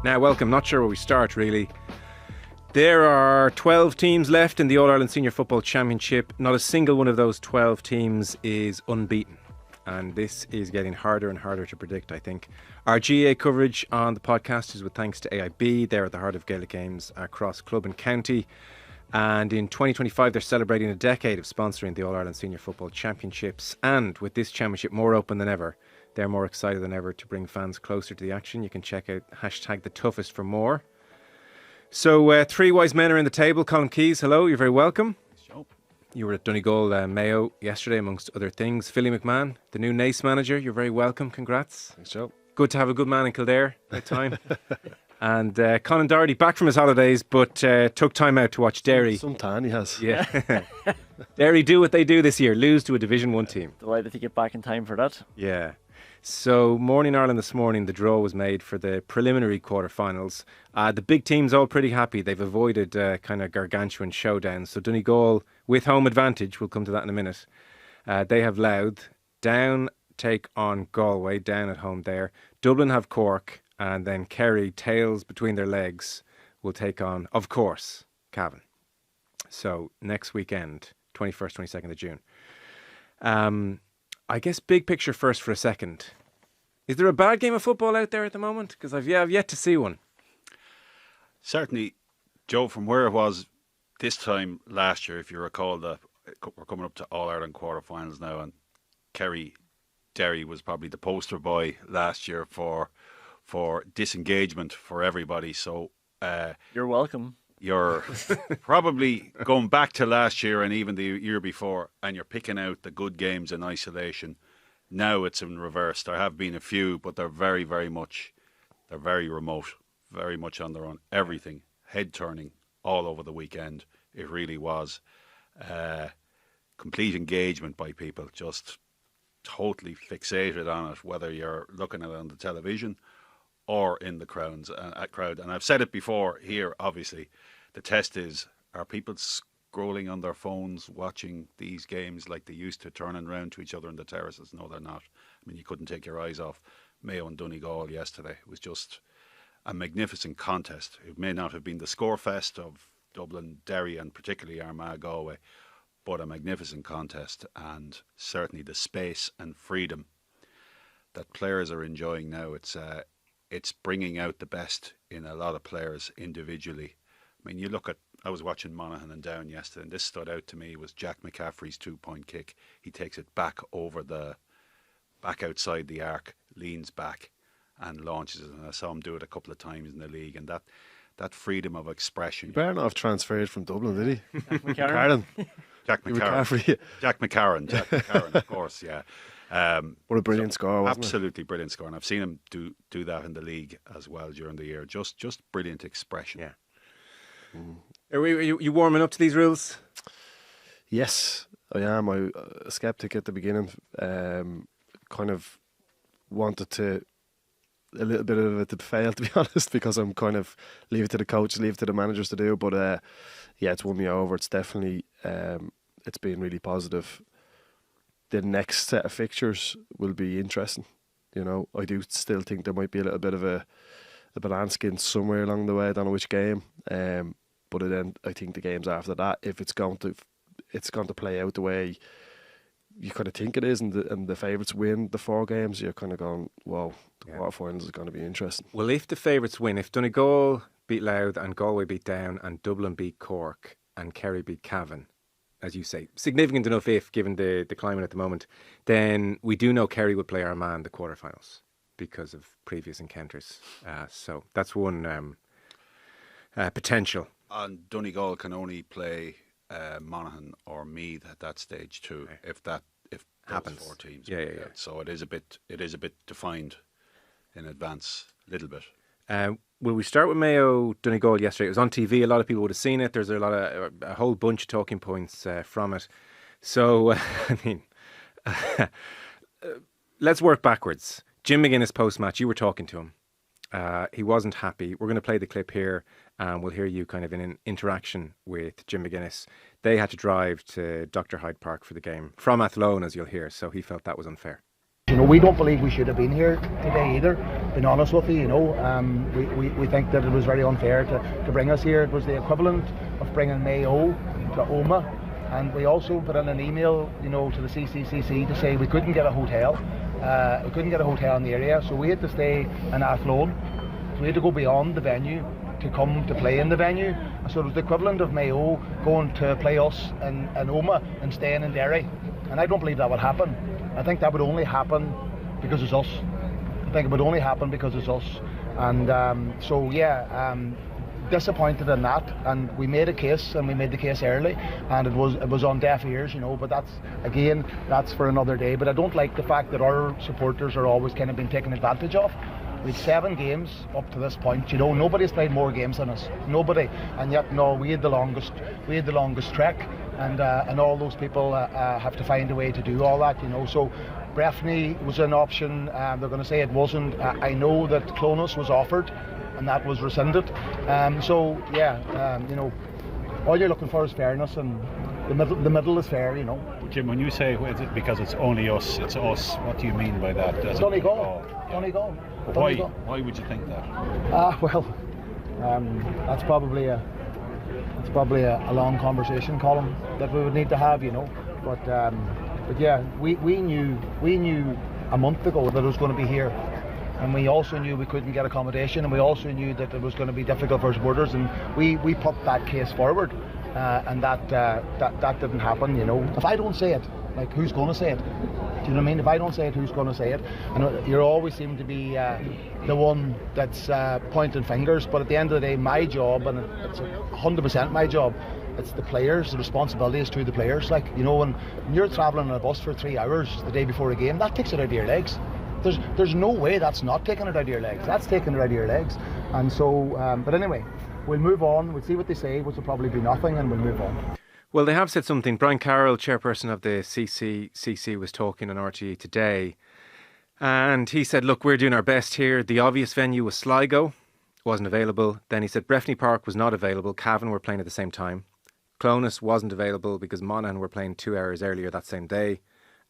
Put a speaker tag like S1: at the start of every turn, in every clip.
S1: Now, welcome. Not sure where we start, really. There are 12 teams left in the All-Ireland Senior Football Championship. Not a single one of those 12 teams is unbeaten. And this is getting harder and harder to predict, I think. Our GAA coverage on the podcast is with thanks to AIB. They're at the heart of Gaelic games across club and county. And in 2025, they're celebrating a decade of sponsoring the All-Ireland Senior Football Championships. And with this championship more open than ever, they're more excited than ever to bring fans closer to the action. You can check out #TheToughest for more. So three wise men are in the table. Colm Keys, hello, you're very welcome.
S2: Sure.
S1: You were at Donegal, Mayo yesterday, amongst other things. Philly McMahon, the new Nace manager, you're very welcome. Congrats.
S2: Thanks, Joe.
S1: Good to have a good man in Kildare at time. And Conan Doherty back from his holidays, but took time out to watch Derry.
S2: Some tan he has.
S1: Yeah. Derry do what they do this year, lose to a Division 1 team.
S3: Delighted to get back in time for that.
S1: Yeah. So Morning Ireland this morning, the draw was made for the preliminary quarterfinals. The big teams all pretty happy. They've avoided kind of gargantuan showdowns. So Donegal with home advantage, we'll come to that in a minute. They have Louth. Down take on Galway, down at home there. Dublin have Cork, and then Kerry, tails between their legs, will take on, of course, Cavan. So next weekend, 21st, 22nd of June. I guess big picture first for a second. Is there a bad game of football out there at the moment? Because I've yet to see one.
S4: Certainly, Joe, from where it was this time last year, if you recall, that we're coming up to All-Ireland quarterfinals now, and Derry was probably the poster boy last year for disengagement for everybody. So
S3: you're welcome.
S4: You're probably going back to last year and even the year before, and you're picking out the good games in isolation. Now it's in reverse. There have been a few, but they're very remote, very much on their own. Everything, head turning all over the weekend. It really was complete engagement by people, just totally fixated on it, whether you're looking at it on the television or in the crowd. And I've said it before here, obviously. The test is, are people scrolling on their phones, watching these games like they used to, turning around to each other in the terraces? No, they're not. I mean, you couldn't take your eyes off Mayo and Donegal yesterday. It was just a magnificent contest. It may not have been the score fest of Dublin, Derry, and particularly Armagh, Galway, but a magnificent contest, and certainly the space and freedom that players are enjoying now. It's bringing out the best in a lot of players individually. I mean, I was watching Monaghan and Down yesterday, and this stood out to me, was Jack McCaffrey's 2-point kick. He takes it back outside the arc, leans back and launches it. And I saw him do it a couple of times in the league, and that freedom of expression.
S2: He better not have transferred from Dublin, did he?
S4: Jack McCarron, of course, yeah.
S2: What a brilliant score, wasn't
S4: absolutely it? Brilliant score, and I've seen him do that in the league as well during the year. Just brilliant expression.
S1: Yeah. Are you warming up to these rules?
S2: Yes, I am. I a skeptic at the beginning. Kind of wanted to a little bit of it to fail, to be honest, because I'm kind of leave it to the coaches, leave it to the managers to do. But yeah, it's won me over. It's definitely it's been really positive. The next set of fixtures will be interesting. You know, I do still think there might be a little bit of a banana skin somewhere along the way. I don't know which game. But then I think the games after that, if it's going to play out the way you kind of think it is, and the favourites win the 4 games, you're kind of going, wow, the quarterfinals is going to be interesting.
S1: Well, if the favourites win, if Donegal beat Louth and Galway beat Down and Dublin beat Cork and Kerry beat Cavan, as you say, significant enough if, given the climate at the moment, then we do know Kerry would play Armagh in the quarterfinals because of previous encounters. So that's one potential.
S4: And Donegal can only play Monaghan or Meath at that stage too, if those
S1: happens.
S4: 4 teams.
S1: Yeah.
S4: So it is a bit defined in advance, a little bit.
S1: Will we start with Mayo Donegal yesterday? It was on TV. A lot of people would have seen it. There's a whole bunch of talking points from it. So I mean, let's work backwards. Jim McGuinness post-match, you were talking to him. He wasn't happy. We're going to play the clip here, and we'll hear you kind of in an interaction with Jim McGuinness. They had to drive to Dr. Hyde Park for the game from Athlone, as you'll hear, so he felt that was unfair.
S5: You know, we don't believe we should have been here today either. being honest with you, we think that it was very unfair to bring us here. It was the equivalent of bringing Mayo to Omagh, and we also put in an email, to the CCCC to say we couldn't get a hotel. We couldn't get a hotel in the area, so we had to stay in Athlone. So we had to go beyond the venue to come to play in the venue. So it was the equivalent of Mayo going to play us in Omagh and staying in Derry. And I don't believe that would happen. I think that would only happen because it's us. And disappointed in that. And we made a case, and we made the case early, and it was on deaf ears, but that's for another day. But I don't like the fact that our supporters are always kind of being taken advantage of. We've 7 games up to this point. Nobody's played more games than us. Nobody. And yet, we had the longest trek, and all those people have to find a way to do all that. So Breffni was an option. They're going to say it wasn't. I know that Clonus was offered, and that was rescinded. All you're looking for is fairness, and the middle is fair.
S6: Jim, when you say because it's only us, it's us, what do you mean by that?
S5: Donegal.
S6: Why would you think that?
S5: That's probably a long conversation, Colm, that we would need to have, But yeah, we knew a month ago that it was going to be here, and we also knew we couldn't get accommodation, and we also knew that it was going to be difficult for supporters, and we put that case forward, and that didn't happen. If I don't say it, who's going to say it? Do you know what I mean? If I don't say it, who's going to say it? And you always seem to be the one that's pointing fingers. But at the end of the day, my job, and it's 100% my job, it's the players. The responsibility is to the players. When you're travelling on a bus for 3 hours the day before a game, that takes it out of your legs. There's no way that's not taking it out of your legs. That's taking it out of your legs. And so, but anyway, we'll move on. We'll see what they say, which will probably be nothing, and we'll move on.
S1: Well, they have said something. Brian Carroll, chairperson of the CCCC, was talking on RTE today, and he said, look, we're doing our best here. The obvious venue was Sligo, wasn't available. Then he said Breffni Park was not available. Cavan were playing at the same time. Clonus wasn't available because Monaghan were playing 2 hours earlier that same day,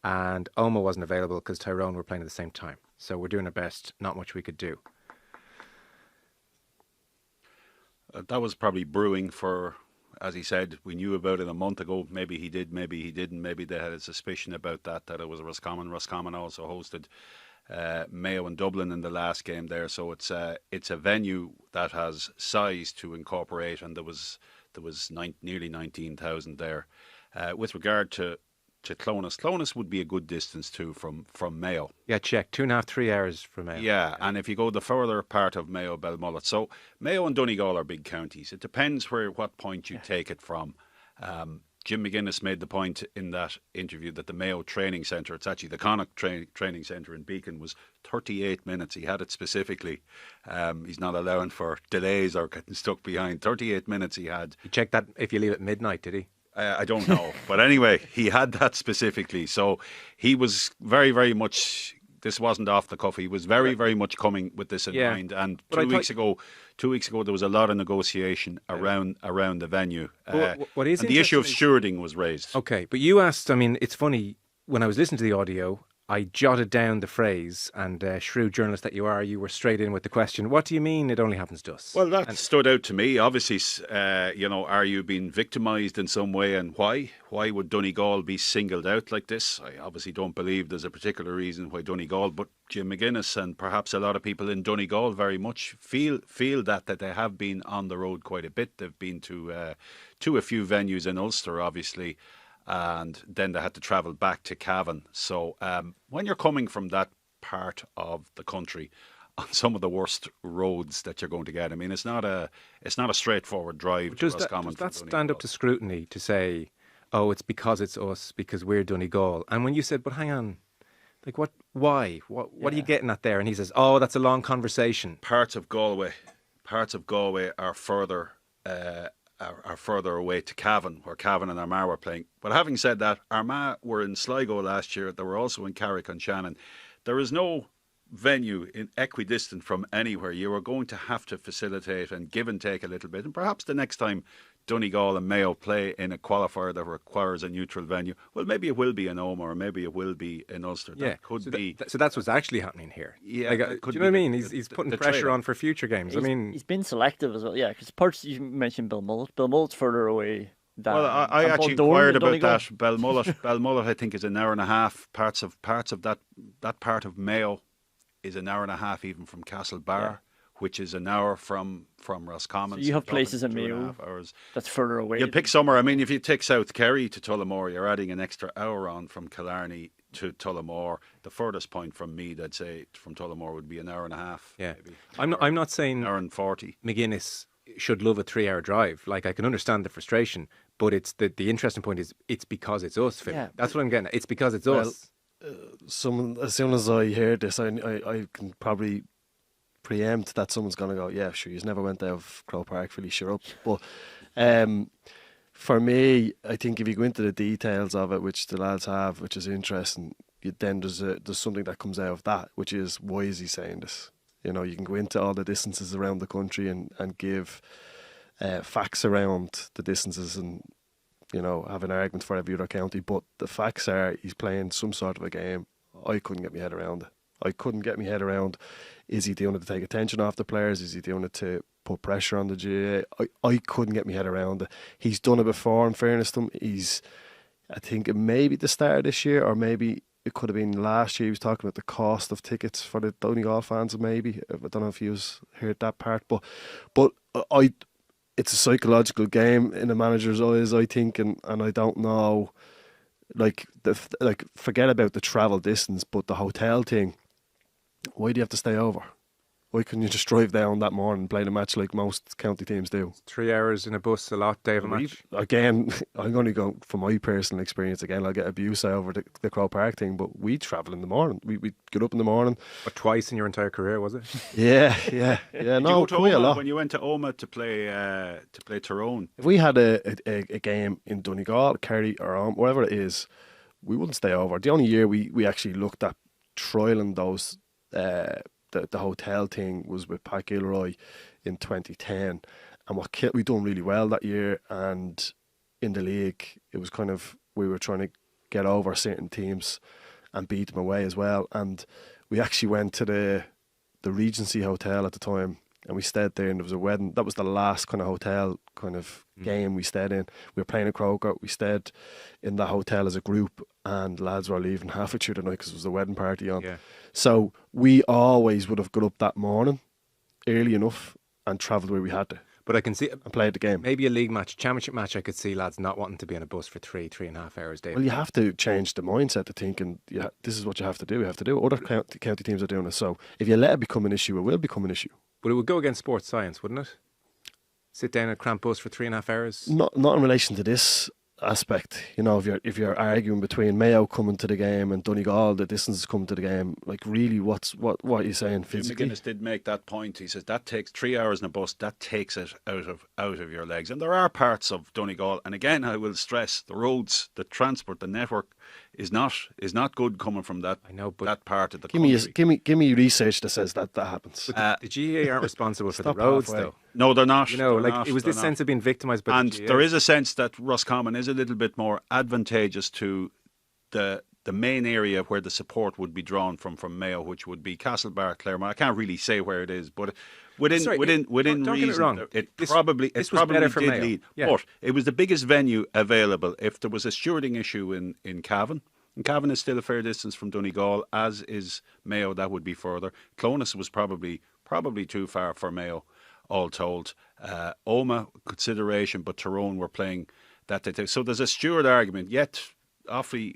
S1: and Omagh wasn't available because Tyrone were playing at the same time. So we're doing our best. Not much we could do.
S4: That was probably brewing for, as he said, we knew about it a month ago. Maybe he did, maybe he didn't. Maybe they had a suspicion about that it was Roscommon. Roscommon also hosted Mayo and Dublin in the last game there. So it's a venue that has size to incorporate, and there was nearly 19,000 there. With regard to Clonus would be a good distance too from Mayo.
S1: Yeah, check 2.5, 3 hours from Mayo.
S4: Yeah, and if you go the further part of Mayo, Belmullet. So Mayo and Donegal are big counties. It depends what point you take it from. Jim McGuinness made the point in that interview that the Mayo training centre, it's actually the Connacht training centre in Beacon, was 38 minutes. He had it specifically. He's not allowing for delays or getting stuck behind. 38 minutes he had.
S1: You checked that if you leave at midnight, did he?
S4: I don't know. But anyway, he had that specifically. So he was very, very much, this wasn't off the cuff. He was very, very much coming with this in mind. And 2 weeks ago, there was a lot of negotiation around the venue.
S1: What is
S4: and the issue of stewarding was raised.
S1: Okay, but you asked, it's funny, when I was listening to the audio, I jotted down the phrase, and shrewd journalist that you are, you were straight in with the question, what do you mean it only happens to us?
S4: Well, that stood out to me. Obviously, are you being victimised in some way, and why? Why would Donegal be singled out like this? I obviously don't believe there's a particular reason why Donegal, but Jim McGuinness and perhaps a lot of people in Donegal very much feel that they have been on the road quite a bit. They've been to a few venues in Ulster, obviously, and then they had to travel back to Cavan. So when you're coming from that part of the country on some of the worst roads that you're going to get, it's not a straightforward drive.
S1: Does that stand up to scrutiny to say, oh, it's because it's us, because we're Donegal? And when you said, but hang on, why? What are you getting at there? And he says, oh, that's a long conversation.
S4: Parts of Galway are further away to Cavan, where Cavan and Armagh were playing. But having said that, Armagh were in Sligo last year. They were also in Carrick-on-Shannon. There is no venue in equidistant from anywhere. You are going to have to facilitate and give and take a little bit, and perhaps the next time Donegal and Mayo play in a qualifier that requires a neutral venue, well, maybe it will be in Omagh or maybe it will be in Ulster.
S1: Yeah,
S4: That could
S1: so
S4: be.
S1: so that's what's actually happening here.
S4: Yeah,
S1: like,
S4: that
S1: do
S4: could
S1: you know what I
S4: be
S1: mean?
S4: the-
S1: He's
S4: the-
S1: putting
S4: the
S1: pressure
S4: trade-off.
S1: on for future games. I mean,
S3: he's been selective as well. Yeah, because parts you mentioned Belmullet. Belmullet's further away. Than,
S4: Well, I
S3: than
S4: actually
S3: Bundoran
S4: inquired
S3: and
S4: about
S3: Donegal.
S4: that. Belmullet, I think, is an hour and a half. Parts of that part of Mayo is an hour and a half even from Castlebar, which is an hour from Roscommon.
S3: So you have
S4: we're talking
S3: places in
S4: 2.5
S3: Mayo
S4: hours.
S3: That's further away.
S4: You'll pick somewhere. I mean, if you take South Kerry to Tullamore, you're adding an extra hour on from Killarney to Tullamore. The furthest point from Meath, I'd say, from Tullamore would be an hour and a half.
S1: yeah.
S4: Maybe.
S1: I'm not saying
S4: An hour and 40.
S1: McGuinness should love a 3-hour drive. Like, I can understand the frustration, but it's the interesting point is it's because it's us, Phil.
S3: Yeah.
S1: That's what I'm getting at. It's because it's
S2: Well,
S1: us.
S2: As soon as I hear this, I can probably preempt that someone's going to go, yeah, sure, he's never went out of Crow Park, really, sure up. But for me, I think if you go into the details of it, which the lads have, which is interesting, then there's something that comes out of that, which is, why is he saying this? You know, you can go into all the distances around the country and give facts around the distances and, you know, have an argument for every other county. But the facts are he's playing some sort of a game. I couldn't get my head around it. I couldn't get my head around, is he doing it to take attention off the players? Is he doing it to put pressure on the GAA? I couldn't get my head around it. He's done it before, in fairness to him. I think it may be the start of this year, or maybe it could have been last year. He was talking about the cost of tickets for the Donegal fans, maybe. I don't know if you heard that part, but it's a psychological game in the manager's eyes, I think, and I don't know. Like forget about the travel distance, but the hotel thing. Why do you have to stay over? Why couldn't you just drive down that morning and play the match like most county teams do?
S1: 3 hours in a bus, a lot day of a match.
S2: Again, I'm going to go from my personal experience. Again, I'll get abuse over the Crow Park thing, but we travel in the morning. We get up in the morning.
S1: But twice in your entire career, was it?
S2: Yeah.
S4: Did you
S2: No,
S4: go to
S2: quite a
S4: Omagh
S2: lot.
S4: when you went to Omagh to play Tyrone?
S2: If we had a game in Donegal, Kerry, or wherever it is, we wouldn't stay over. The only year we actually looked at trialing those. The hotel thing was with Pat Gilroy in 2010, and we done really well that year. And in the league, it was kind of, we were trying to get over certain teams and beat them away as well. And we actually went to the Regency Hotel at the time, and we stayed there, and there was a wedding. That was the last kind of hotel kind of game we stayed in. We were playing a Croker. We stayed in the hotel as a group, and lads were leaving halfway through the night because there was a wedding party on.
S1: Yeah.
S2: So we always would have got up that morning early enough and travelled where we had to
S1: But I can see
S2: and played the game.
S1: maybe a league match, championship match. I could see lads not wanting to be on a bus for 3.5 hours, Dave.
S2: Well, you have to change the mindset to thinking, this is what you have to do. You have to do it. Other county teams are doing it. So if you let it become an issue, it will become an issue.
S1: But it would go against sports science, wouldn't it? Sit down in a cramped bus for 3.5 hours.
S2: Not in relation to this aspect. You know, if you're arguing between Mayo coming to the game and Donegal, the distances coming to the game, like really, what are you saying
S4: Jim
S2: physically?
S4: McGuinness did make that point. He says that takes 3 hours in a bus. That takes it out of your legs. And there are parts of Donegal, and again, I will stress the roads, the transport, the network is not good coming from that.
S1: I know, but
S4: that part of the
S2: Give me
S4: country.
S2: give me research that says that happens.
S1: But the GAA aren't responsible for the
S2: Stop
S1: roads,
S2: halfway.
S1: though.
S4: No, they're not.
S1: You know,
S4: They're
S1: like
S4: not,
S1: it was this
S4: they're
S1: sense
S4: not.
S1: of being victimised by
S4: And
S1: the GAA.
S4: there is a sense that Roscommon is a little bit more advantageous to the main area where the support would be drawn from Mayo, which would be Castlebar, Claremont. I can't really say where it is, but within
S1: Sorry,
S4: within
S1: don't get me
S4: reason,
S1: wrong.
S4: this
S1: This was
S4: probably
S1: better for
S4: did
S1: Mayo.
S4: lead.
S1: Yeah.
S4: But it was the biggest venue available. If there was a stewarding issue in Cavan, and Cavan is still a fair distance from Donegal, as is Mayo, that would be further. Clonus was probably too far for Mayo, all told. Omagh, consideration, but Tyrone were playing that day. So there's a steward argument. Yet, Offaly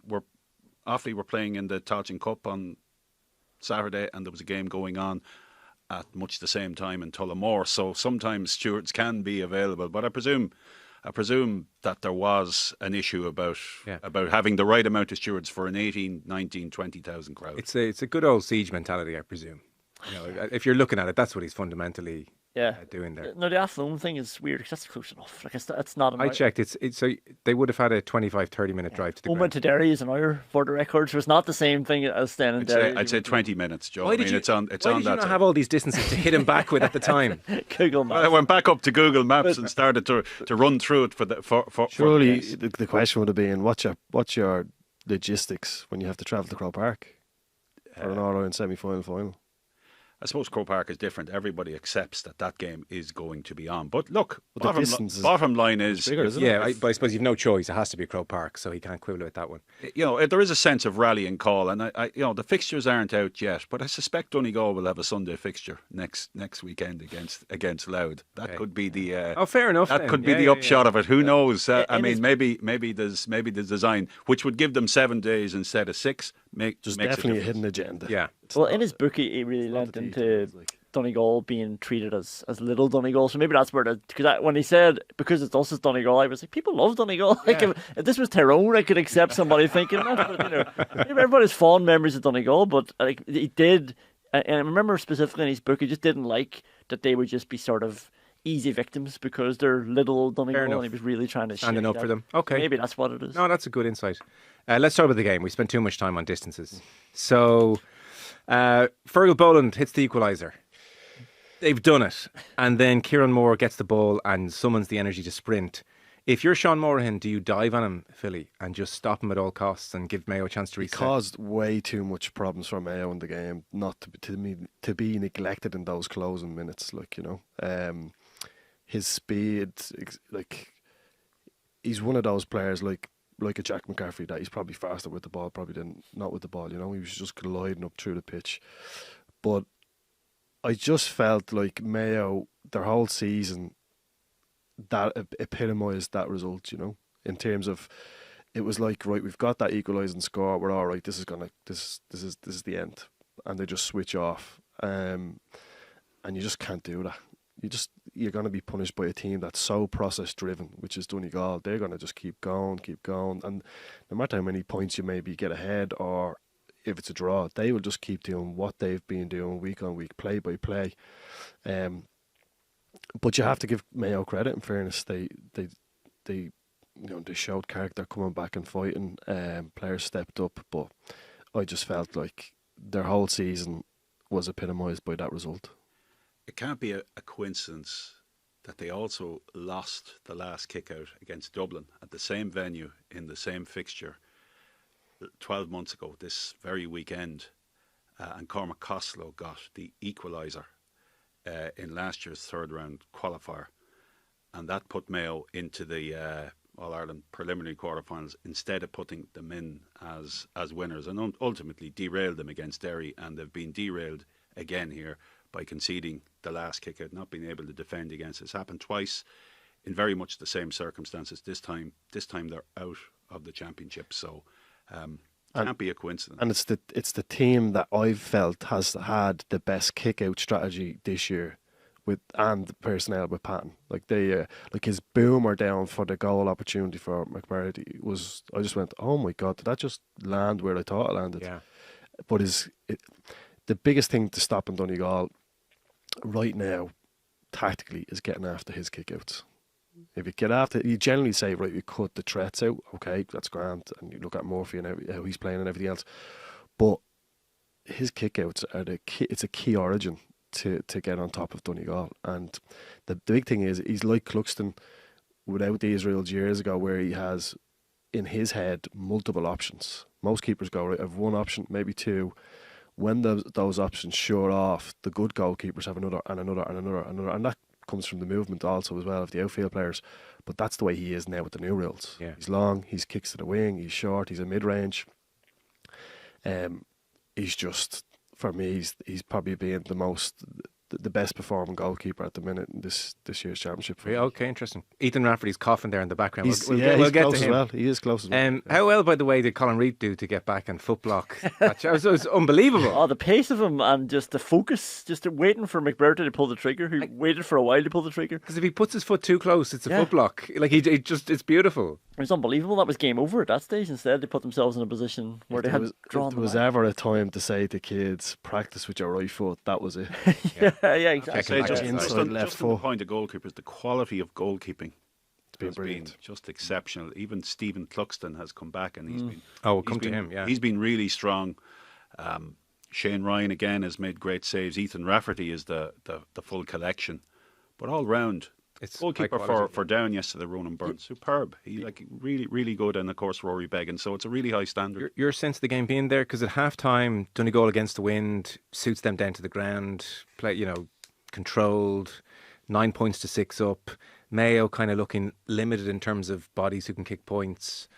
S4: were playing in the Tailteann Cup on Saturday, and there was a game going on at much the same time in Tullamore. So sometimes stewards can be available, but I presume that there was an issue about having the right amount of stewards for an 18, 19, 20,000 crowd.
S1: It's a good old siege mentality, I presume. You know, if you're looking at it, that's what he's fundamentally doing there.
S3: No, the Athlone thing is weird because that's close enough. Like it's not.
S1: I checked. It's so they would have had a 25-30 minute drive to the
S3: Home
S1: ground.
S3: to Derry is an hour for the record, so it's not the same thing as staying in Derry.
S4: I'd say 20 minutes, Joe.
S1: Why did you,
S4: it's on
S1: why did
S4: that
S1: you not
S4: side.
S1: have all these distances to hit him back with at the time?
S3: Google Maps.
S4: Well, I went back up to Google Maps and started to run through it for
S2: Surely
S4: yes.
S2: the question would have been, what's your logistics when you have to travel to Croke Park for an All-Ireland semi-final final?
S4: I suppose Croke Park is different. Everybody accepts that game is going to be on. But look,
S2: But the distance is
S4: bottom line is,
S2: bigger, isn't
S1: Yeah, but I suppose you've no choice. It has to be Croke Park, so he can't quibble with that one.
S4: there is a sense of rallying call, and I the fixtures aren't out yet, but I suspect Donegal will have a Sunday fixture next weekend against Louth. That could be the
S1: Fair enough.
S4: that
S1: then.
S4: could be
S1: Yeah,
S4: the
S1: yeah,
S4: upshot
S1: yeah.
S4: of it. Who knows? I
S3: and
S4: mean, maybe there's the design which would give them 7 days instead of 6.
S2: There's
S4: makes
S2: definitely a
S4: difference.
S2: hidden agenda.
S1: Yeah.
S3: Well, in his book, he really lent
S2: the
S3: into
S2: details, like.
S3: Donegal being treated as little Donegal. So maybe that's where because when he said because it's us as Donegal, I was like, people love Donegal. Like if this was Tyrone, I could accept somebody thinking that. But, maybe everybody's fond memories of Donegal, but like he did, and I remember specifically in his book, he just didn't like that they would just be sort of easy victims because they're little old Donegal,
S1: enough.
S3: and he was really trying to
S1: Standing
S3: shake
S1: up
S3: that.
S1: for them. Okay.
S3: Maybe that's what it is.
S1: No, that's a good insight. Let's start with the game. We spent too much time on distances. So, Fergal Boland hits the equaliser. They've done it. And then Kieran Moore gets the ball and summons the energy to sprint. If you're Sean Morahan, do you dive on him, Philly, and just stop him at all costs and give Mayo a chance to
S2: He
S1: reset?
S2: caused way too much problems for Mayo in the game, not to be neglected in those closing minutes. His speed, like he's one of those players like a Jack McCaffrey that he's probably faster with the ball, probably than not with the ball. He was just gliding up through the pitch. But I just felt like Mayo, their whole season, that epitomised that result. In terms of, it was like, right, we've got that equalising score. We're all right. This is the end, and they just switch off. And you just can't do that. You're going to be punished by a team that's so process driven, which is Donegal. They're going to just keep going, and no matter how many points you maybe get ahead, or if it's a draw, they will just keep doing what they've been doing week on week, play by play. But you have to give Mayo credit. In fairness, they showed character, coming back and fighting. Players stepped up, but I just felt like their whole season was epitomised by that result.
S4: It can't be a coincidence that they also lost the last kick-out against Dublin at the same venue in the same fixture 12 months ago, this very weekend, and Cormac Costello got the equaliser in last year's third-round qualifier, and that put Mayo into the All-Ireland preliminary quarterfinals instead of putting them in as winners, and ultimately derailed them against Derry, and they've been derailed again here by conceding the last kick-out, not being able to defend against it. It's happened twice in very much the same circumstances. This time they're out of the championship, so can't be a coincidence.
S2: And it's the team that I've felt has had the best kick-out strategy this year, and the personnel with Patton. Like his boomer down for the goal opportunity for McMurray was. I just went, oh my God, did that just land where I thought it landed?
S1: Yeah.
S2: But the biggest thing to stop in Donegal right now, tactically, is getting after his kickouts. If you get after, you generally say, right, we cut the threats out. Okay, that's grand, and you look at Murphy and how he's playing and everything else. But his kickouts are it's a key origin to get on top of Donegal. And the big thing is, he's like Cluxton without the Israels years ago, where he has in his head multiple options. Most keepers go, right, I have one option, maybe two. When those options shore off, the good goalkeepers have another and another and another and another, and that comes from the movement also as well of the outfield players. But that's the way he is now with the new rules.
S1: Yeah.
S2: He's long, he's kicks to the wing, he's short, he's a mid-range. He's just, for me, he's probably being the best performing goalkeeper at the minute in this year's championship.
S1: Yeah, okay, interesting. Ethan Rafferty's coughing there in the background.
S2: He's
S1: We'll
S2: close
S1: get to
S2: as
S1: him.
S2: well. He is close as well.
S1: How well, by the way, did Colin Reid do to get back and foot block? It was unbelievable.
S3: Oh, the pace of him and just the focus, just waiting for McBurton to pull the trigger, who waited for a while to pull the trigger.
S1: Because if he puts his foot too close, it's a foot block. Like it's beautiful.
S3: It was unbelievable. That was game over at that stage. Instead, they put themselves in a position where they had drawn
S2: If there was ever a time to say to kids, practice with your right foot, that was it.
S3: yeah, exactly.
S4: Just
S2: inside
S4: on
S2: left
S4: the
S2: foot.
S4: point of goalkeepers, the quality of goalkeeping
S2: been
S4: has
S2: brilliant.
S4: been just exceptional. Even Stephen Cluxton has come back, and he's been.
S1: We'll come to him. Yeah,
S4: he's been really strong. Shane Ryan again has made great saves. Ethan Rafferty is the full collection, but all round.
S1: it's
S4: Goalkeeper
S1: high quality.
S4: for down yesterday, Ronan Burns, superb. He really good, and of course Rory Began. So it's a really high standard.
S1: Your sense of the game being there, because at half time, Donegal against the wind suits them down to the ground, play, controlled, 9 points to 6 up. Mayo kind of looking limited in terms of bodies who can kick points.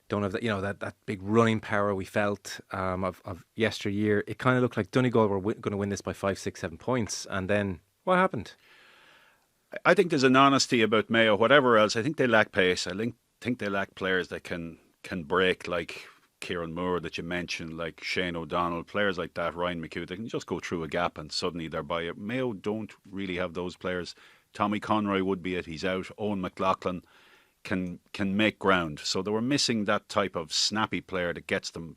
S1: Don't have that, that big running power we felt of yesteryear. It kind of looked like Donegal were going to win this by 5, 6, 7 points. And then what happened?
S4: I think there's an honesty about Mayo. Whatever else, I think they lack pace. I think they lack players that can break, like Kieran Moore that you mentioned, like Shane O'Donnell, players like that, Ryan McHugh. They can just go through a gap and suddenly they're by it. Mayo don't really have those players. Tommy Conroy would be it. He's out. Owen McLaughlin can make ground. So they were missing that type of snappy player that gets them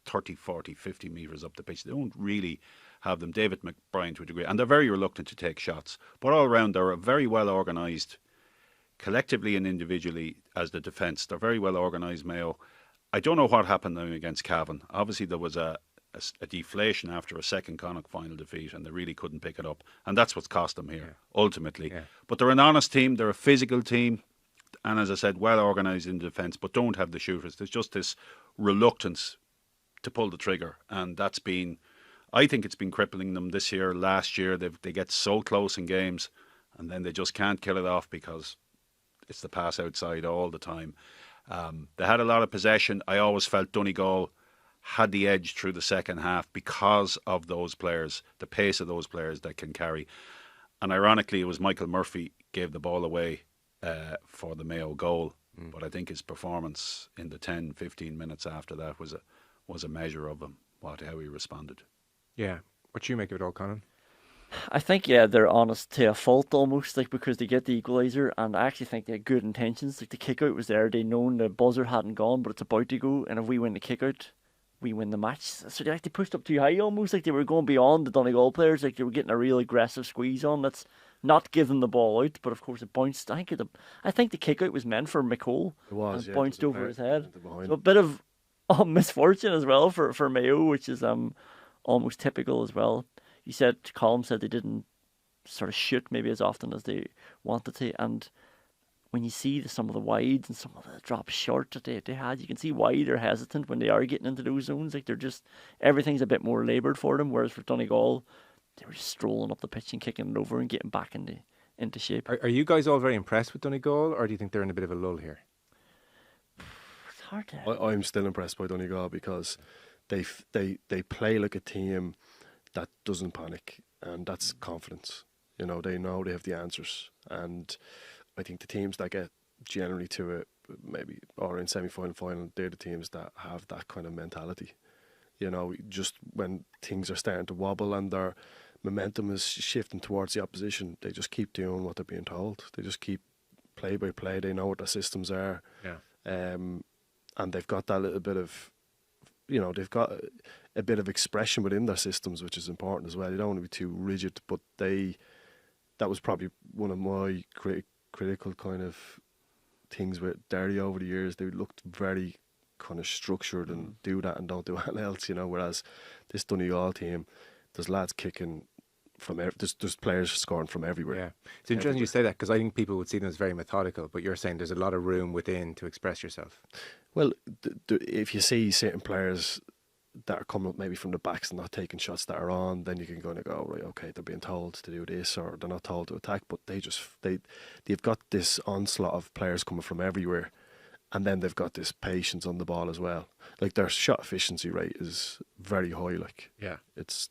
S4: 30, 40, 50 metres up the pitch. They don't really have them. David McBride to a degree, and they're very reluctant to take shots. But all around, they're very well organised, collectively and individually as the defence. They're very well organised, Mayo. I don't know what happened now against Cavan. Obviously, there was a deflation after a second Connacht final defeat, and they really couldn't pick it up. And that's what's cost them here, ultimately. Yeah. But they're an honest team. They're a physical team. And as I said, well organised in defence, but don't have the shooters. There's just this reluctance to pull the trigger. And that's been... I think it's been crippling them this year. Last year, they get so close in games and then they just can't kill it off because it's the pass outside all the time. They had a lot of possession. I always felt Donegal had the edge through the second half because of those players, the pace of those players that can carry. And ironically, it was Michael Murphy gave the ball away for the Mayo goal. But I think his performance in the 10, 15 minutes after that was a measure of him, how he responded.
S1: Yeah. What you make of it all, Conan?
S3: I think, they're honest to a fault almost, because they get the equaliser, and I actually think they had good intentions. Like, the kick-out was there. They known the buzzer hadn't gone, but it's about to go, and if we win the kick-out, we win the match. So they pushed up too high almost, like they were going beyond the Donegal players, like they were getting a real aggressive squeeze on. That's not giving the ball out, but of course it bounced. I think the kick-out was meant for McCole.
S2: It was,
S3: and bounced over his head.
S2: So
S3: a bit of misfortune as well for Mayo, which is almost typical as well. You said, Colm said they didn't sort of shoot maybe as often as they wanted to, and when you see some of the wides and some of the drops short that they had, you can see why they're hesitant when they are getting into those zones. Like, they're just, everything's a bit more laboured for them, whereas for Donegal, they were just strolling up the pitch and kicking it over and getting back into shape.
S1: Are you guys all very impressed with Donegal, or do you think they're in a bit of a lull here?
S3: It's hard to...
S2: I'm still impressed by Donegal because they play like a team that doesn't panic, and that's confidence. They know they have the answers, and I think the teams that get generally to it, maybe, or in semi-final, final, they're the teams that have that kind of mentality. Just when things are starting to wobble and their momentum is shifting towards the opposition, they just keep doing what they're being told. They just keep play by play. They know what the systems are.
S1: Yeah.
S2: And they've got that little bit of, they've got a bit of expression within their systems, which is important as well. You don't want to be too rigid, but that was probably one of my critical kind of things with Derry over the years. They looked very kind of structured and do that and don't do anything else, whereas this Donegal team, there's lads kicking from there's players scoring from everywhere.
S1: Yeah, it's interesting you say that, because I think people would see them as very methodical, but you're saying there's a lot of room within to express yourself.
S2: Well, if you see certain players that are coming up maybe from the backs and not taking shots that are on, then you can go, right, okay, they're being told to do this, or they're not told to attack, but they've got this onslaught of players coming from everywhere, and then they've got this patience on the ball as well. Like, their shot efficiency rate is very high. Like,
S1: yeah,
S2: it's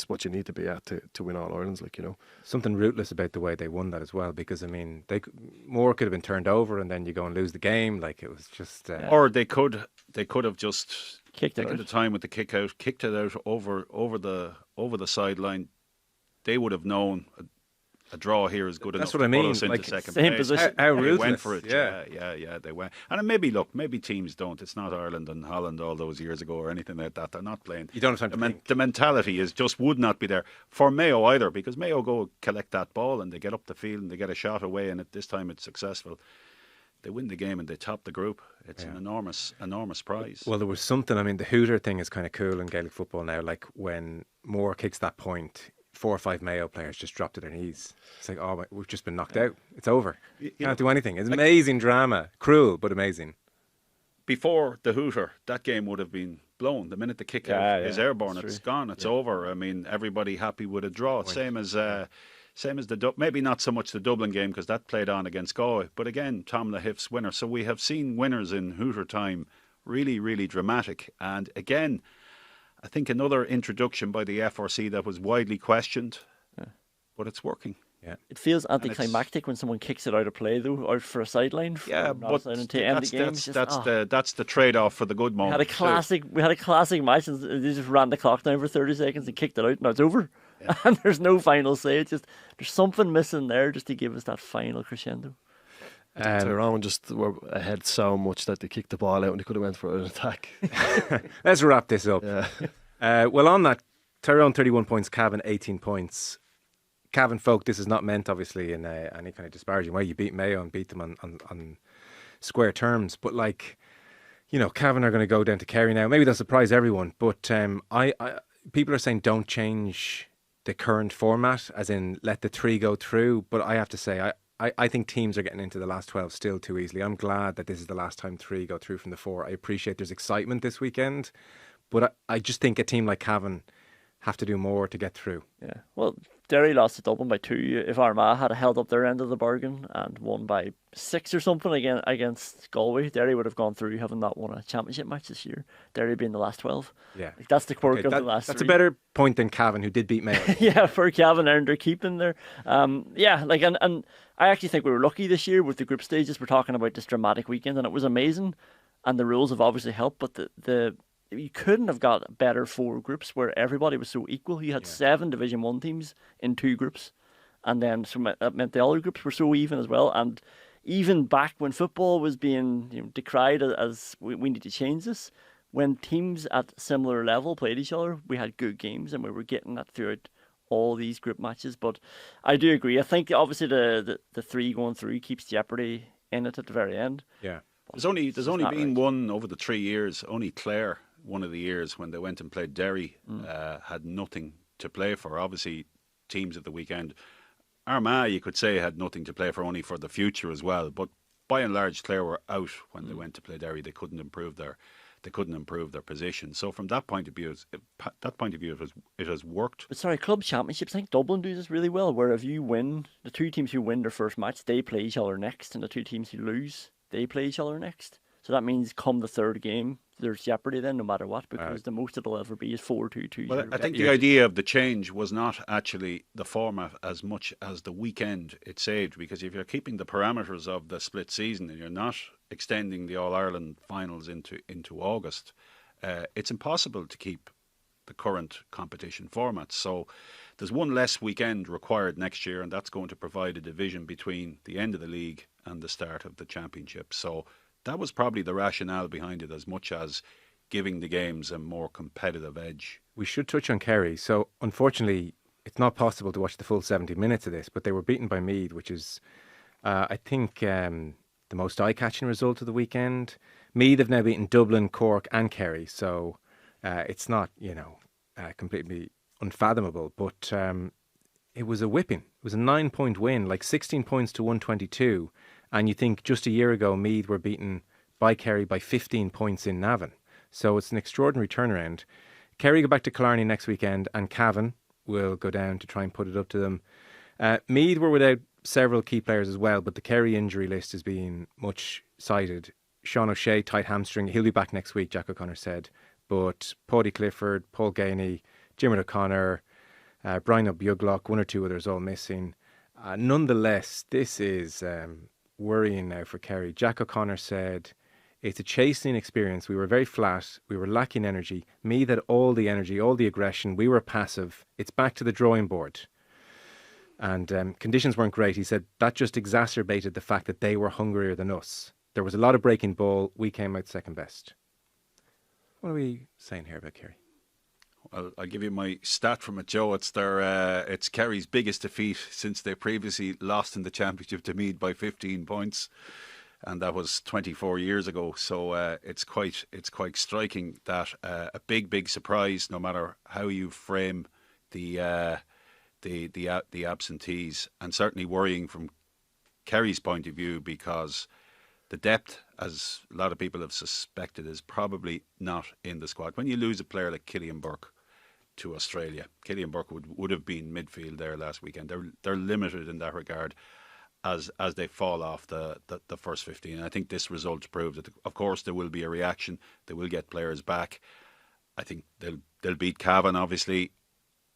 S2: what you need to be at to win All Irelands. Like,
S1: something rootless about the way they won that as well, because more could have been turned over, and then you go and lose the game. Like, it was just,
S4: or they could have just
S3: kicked it
S4: at the time with the kick out, kicked it out over the sideline. They would have known a draw here is good
S1: That's
S4: enough
S1: what I
S4: to put
S1: mean.
S4: us into
S1: Like,
S4: second
S3: same
S4: place.
S3: position.
S1: How
S4: They
S1: ruthless.
S4: went for it.
S1: Yeah.
S4: Yeah, they went. And maybe teams don't. It's not Ireland and Holland all those years ago or anything like that. They're not playing.
S1: You don't have time to think.
S4: The mentality is just would not be there for Mayo either, because Mayo go collect that ball and they get up the field and they get a shot away, and this time it's successful. They win the game and they top the group. It's an enormous prize.
S1: Well, there was something. I mean, the hooter thing is kind of cool in Gaelic football now. Like when Moore kicks that point, 4 or 5 Mayo players just drop to their knees. It's like, oh, we've just been knocked out. It's over. Can't do anything. It's amazing drama. Cruel, but amazing.
S4: Before the hooter, that game would have been blown. The minute the kick out is airborne, it's gone. It's over. I mean, everybody happy with a draw. Same as maybe not so much the Dublin game, because that played on against Galway. But again, Tom Lahiff's winner. So we have seen winners in hooter time, really, really dramatic. And again, I think another introduction by the FRC that was widely questioned, but it's working.
S1: Yeah.
S3: It feels anticlimactic when someone kicks it out of play, though, out for a sideline.
S4: Yeah, but
S3: to end the game.
S4: that's the trade-off for the good moment.
S3: We had a classic match, and they just ran the clock down for 30 seconds and kicked it out. Now it's over, and there's no final say. It's just there's something missing there, just to give us that final crescendo.
S2: Tyrone just were ahead so much that they kicked the ball out and they could have went for an attack.
S1: Let's wrap this up.
S2: Yeah.
S1: Well, on that, Tyrone 31 points, Cavan 18 points. Cavan folk, this is not meant, obviously, in any kind of disparaging way. You beat Mayo and beat them on square terms. But, like, you know, Cavan are going to go down to Kerry now. Maybe they'll surprise everyone. But people are saying don't change the current format, as in let the 3 go through. But I have to say, I think teams are getting into the last 12 still too easily. I'm glad that this is the last time 3 go through from the 4. I appreciate there's excitement this weekend. But I just think a team like Cavan have to do more to get through.
S3: Yeah. Well, Derry lost to Dublin by 2. If Armagh had held up their end of the bargain and won by 6 or something against Galway, Derry would have gone through, having not won a championship match this year. Derry being the last 12.
S1: Yeah.
S3: Like, that's the quirk of the last
S1: That's
S3: 3.
S1: a better point than Cavan, who did beat Mayo.
S3: Yeah, for Cavan earned their keeping there. And I actually think we were lucky this year with the group stages. We're talking about this dramatic weekend, and it was amazing. And the rules have obviously helped, but you couldn't have got better 4 groups where everybody was so equal. You had 7 Division 1 teams in 2 groups, and then that meant the other groups were so even as well. And even back when football was being decried as we need to change this, when teams at similar level played each other, we had good games, and we were getting that throughout all these group matches. But I do agree. I think obviously the 3 going through keeps jeopardy in it at the very end.
S1: Yeah.
S4: There's only been one over the 3 years. Only Clare, one of the years when they went and played Derry, had nothing to play for. Obviously, teams at the weekend. Armagh, you could say, had nothing to play for, only for the future as well. But by and large, Clare were out when they went to play Derry. They couldn't improve their position. So from that point of view, it has worked.
S3: But sorry, club championships, I think Dublin do this really well, where if you win, the 2 teams who win their first match, they play each other next, and the 2 teams who lose, they play each other next. So that means come the 3rd game, there's jeopardy then, no matter what, because the most it'll ever be is 4-2-2.
S4: Well, I think the idea of the change was not actually the format as much as the weekend it saved, because if you're keeping the parameters of the split season and you're not extending the All-Ireland finals into August, it's impossible to keep the current competition format. So there's one less weekend required next year, and that's going to provide a division between the end of the league and the start of the championship. So that was probably the rationale behind it, as much as giving the games a more competitive edge.
S1: We should touch on Kerry. So, unfortunately, it's not possible to watch the full 70 minutes of this, but they were beaten by Meath, which is, I think, the most eye-catching result of the weekend. Meath have now beaten Dublin, Cork and Kerry, so it's not, completely unfathomable, but it was a whipping. It was a 9-point win, like 16 points to 122. And you think just a year ago, Meath were beaten by Kerry by 15 points in Navan. So it's an extraordinary turnaround. Kerry go back to Killarney next weekend, and Cavan will go down to try and put it up to them. Meath were without several key players as well, but the Kerry injury list is being much cited. Sean O'Shea, tight hamstring. He'll be back next week, Jack O'Connor said. But Paddy Clifford, Paul Gainey, Jim O'Connor, Brian O'Buglock, 1 or 2 others all missing. Nonetheless, this is worrying now for Kerry. Jack O'Connor said, it's a chastening experience. We were very flat. We were lacking energy. Meath had all the energy, all the aggression. We were passive. It's back to the drawing board. And conditions weren't great. He said that just exacerbated the fact that they were hungrier than us. There was a lot of breaking ball. We came out second best. What are we saying here about Kerry?
S4: Well, I'll give you my stat from it, Joe. It's Kerry's biggest defeat since they previously lost in the championship to Meath by 15 points, and that was 24 years ago. So it's quite striking that a big surprise, no matter how you frame the absentees, and certainly worrying from Kerry's point of view, because the depth, as a lot of people have suspected, is probably not in the squad. When you lose a player like Killian Burke to Australia, Killian Burke would have been midfield there last weekend. They're limited in that regard as they fall off the first 15. And I think this result proves that, of course, there will be a reaction. They will get players back. I think they'll beat Cavan, obviously.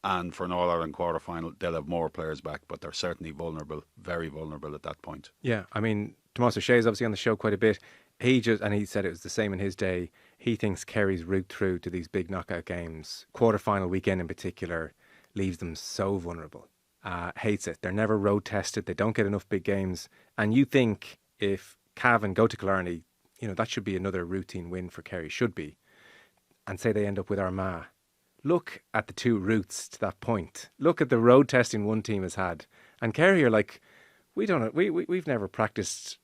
S4: And for an All-Ireland quarter-final, they'll have more players back, but they're certainly vulnerable, very vulnerable at that point.
S1: Yeah, I mean, Tomás O'Shea is obviously on the show quite a bit. He said it was the same in his day. He thinks Kerry's route through to these big knockout games, quarter-final weekend in particular, leaves them so vulnerable. Hates it. They're never road tested. They don't get enough big games. And you think if Cavan go to Killarney, that should be another routine win for Kerry, should be. And say they end up with Armagh. Look at the two routes to that point. Look at the road testing one team has had. And Kerry are like, we've never practiced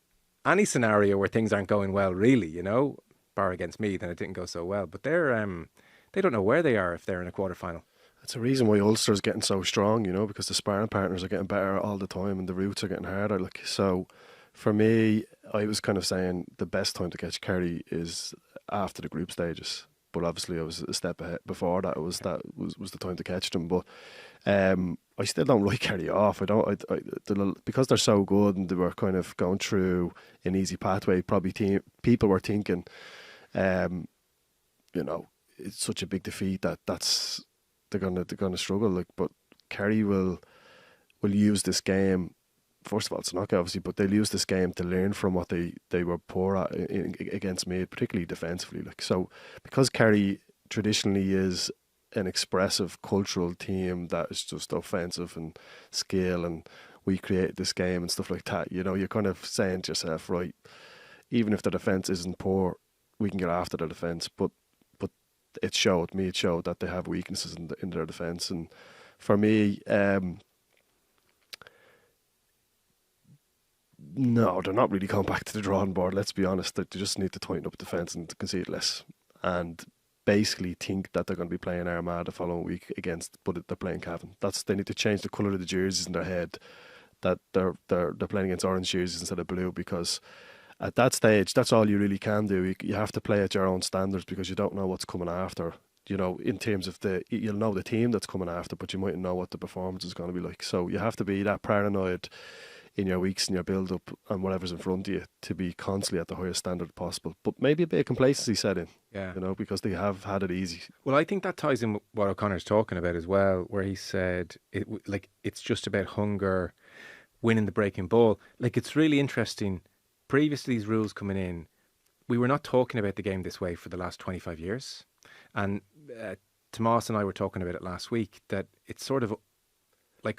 S1: any scenario where things aren't going well, really, bar against Meath, and it didn't go so well. But they don't know where they are if they're in a quarter-final.
S2: That's a reason why Ulster's getting so strong, because the sparring partners are getting better all the time and the routes are getting harder. So for me, I was kind of saying the best time to catch Kerry is after the group stages. But obviously, I was a step ahead before that. Was the time to catch them. But I still don't write Kerry off. Because they're so good and they were kind of going through an easy pathway. Probably people were thinking, it's such a big defeat that's they're gonna struggle. But Kerry will use this game. First of all, it's a knockout, obviously, but they'll use this game to learn from what they were poor at against Meath, particularly defensively. So because Kerry traditionally is an expressive cultural team that is just offensive and skill, and we create this game and stuff like that, you're kind of saying to yourself, right, even if the defence isn't poor, we can get after the defence. But it showed that they have weaknesses in their defence. And for me, no, they're not really going back to the drawing board. Let's be honest. They just need to tighten up defence and concede less, and basically think that they're going to be playing Armagh the following week but they're playing Cavan. They need to change the colour of the jerseys in their head. That they're playing against orange jerseys instead of blue, because at that stage, that's all you really can do. You have to play at your own standards, because you don't know what's coming after. In terms of you'll know the team that's coming after, but you mightn't know what the performance is going to be like. So you have to be that paranoid in your weeks and your build-up and whatever's in front of you to be constantly at the highest standard possible. But maybe a bit of complacency set in, because they have had it easy.
S1: Well, I think that ties in with what O'Connor's talking about as well, where he said it's just about hunger, winning the breaking ball. It's really interesting. Previous to these rules coming in, we were not talking about the game this way for the last 25 years. And Tomás and I were talking about it last week, that it's sort of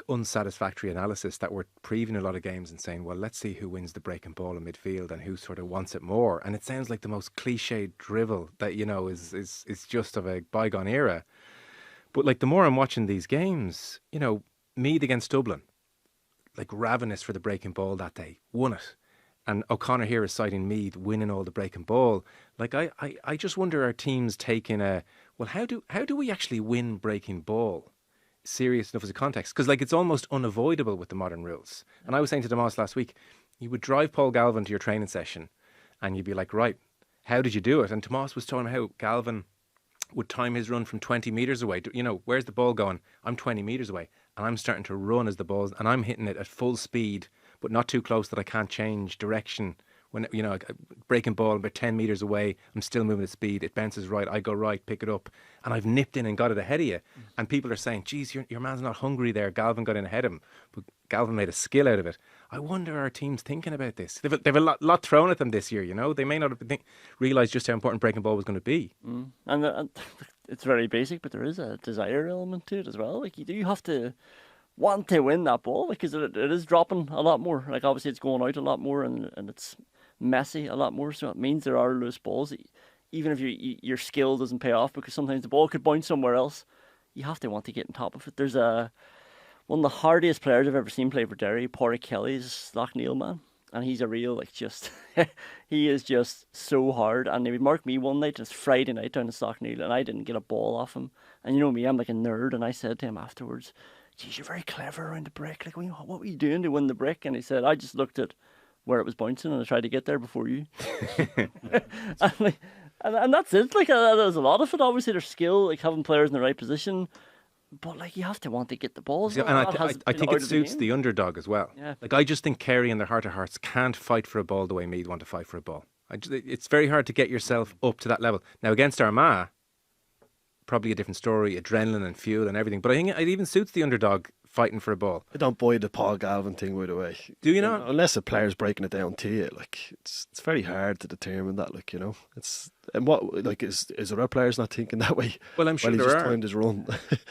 S1: unsatisfactory analysis that we're previewing a lot of games and saying, well, let's see who wins the breaking ball in midfield and who sort of wants it more. And it sounds like the most cliched drivel that, is just of a bygone era. But the more I'm watching these games, Meath against Dublin, ravenous for the breaking ball that day, won it. And O'Connor here is citing Meath winning all the breaking ball. I just wonder, are teams taking how do we actually win breaking ball? Serious enough as a context, because it's almost unavoidable with the modern rules. And I was saying to Tomás last week, you would drive Paul Galvin to your training session and you'd be like, right, how did you do it? And Tomás was telling me how Galvin would time his run from 20 metres away. Where's the ball going? I'm 20 metres away and I'm starting to run as the ball's, and I'm hitting it at full speed, but not too close that I can't change direction. When, breaking ball about 10 metres away, I'm still moving at speed. It bounces right, I go right, pick it up, and I've nipped in and got it ahead of you. And people are saying, geez, your man's not hungry there. Galvin got in ahead of him. But Galvin made a skill out of it. I wonder, are teams thinking about this? They've a lot thrown at them this year, They may not have realised just how important breaking ball was going to be.
S3: And it's very basic, but there is a desire element to it as well. You do have to want to win that ball because it is dropping a lot more. Like obviously it's going out a lot more and it's messy a lot more. So it means there are loose balls. Even if your skill doesn't pay off because sometimes the ball could bounce somewhere else, you have to want to get on top of it. There's one of the hardiest players I've ever seen play for Derry, Pádraig Kelly's Lochneil man. And he's a real, he is just so hard. And he would mark me one night, it's Friday night down in Lochneil, and I didn't get a ball off him. And you know me, I'm like a nerd, and I said to him afterwards, geez, you're very clever around the break. Like, what were you doing to win the break? And he said, I just looked at where it was bouncing, and I tried to get there before you. and that's it. Like, there's a lot of it. Obviously, there's skill, like having players in the right position. But like you have to want to get the balls.
S1: Yeah, and I think it suits the underdog as well.
S3: Yeah.
S1: Like I just think Kerry in their heart of hearts can't fight for a ball the way Meath want to fight for a ball. It's very hard to get yourself up to that level. Now against Armagh, probably a different story, adrenaline and fuel and everything. But I think it even suits the underdog fighting for a ball.
S2: I don't buy the Paul Galvin thing, by the way.
S1: Do you not?
S2: Unless a player's breaking it down to you, like it's very hard to determine that. Like it's and what like is there other players not thinking that way?
S1: Well, I'm sure
S2: he
S1: there
S2: just
S1: are.
S2: timed his run.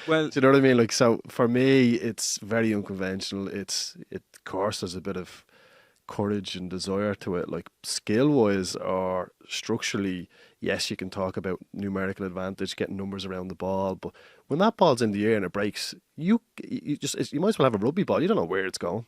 S1: Well,
S2: do you know what I mean? Like so, for me, it's very unconventional. Of course, there's a bit of courage and desire to it. Like skill wise or structurally, yes, you can talk about numerical advantage, getting numbers around the ball, but when that ball's in the air and it breaks, you might as well have a rugby ball. You don't know where it's going,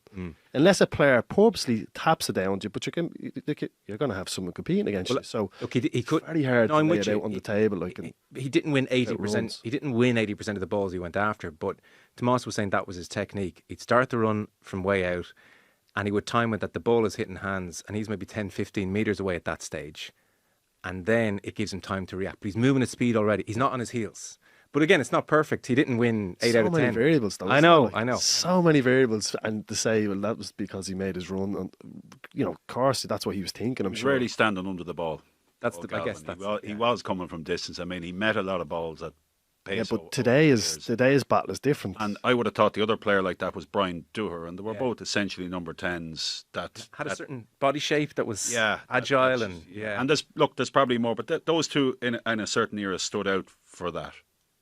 S2: unless a player purposely taps it down to you. But you're going to have someone competing against you. So
S1: look, he could.
S2: It's very hard to lay it out on
S1: he,
S2: the table. Like
S1: he didn't win 80%.
S2: runs.
S1: He didn't win 80% of the balls he went after. But Tomas was saying that was his technique. He'd start the run from way out, and he would time it that the ball is hitting hands, and he's maybe 10, 15 metres away at that stage. And then it gives him time to react. But he's moving at speed already. He's not on his heels. But again, it's not perfect. He didn't win 8 out of 10.
S2: So many variables, though.
S1: I know.
S2: So many variables. And to say, well, that was because he made his run. And, of course, that's what he was thinking, I'm
S4: He's
S2: sure.
S4: really standing under the ball.
S1: I guess that's...
S4: He was coming from distance. I mean, he met a lot of balls at pace.
S2: Yeah, but today's battle is different.
S4: And I would have thought the other player like that was Brian Dooher, and they were both essentially number 10s that
S1: had a certain body shape that was agile and
S4: there's probably more, but those two in a certain era stood out for that.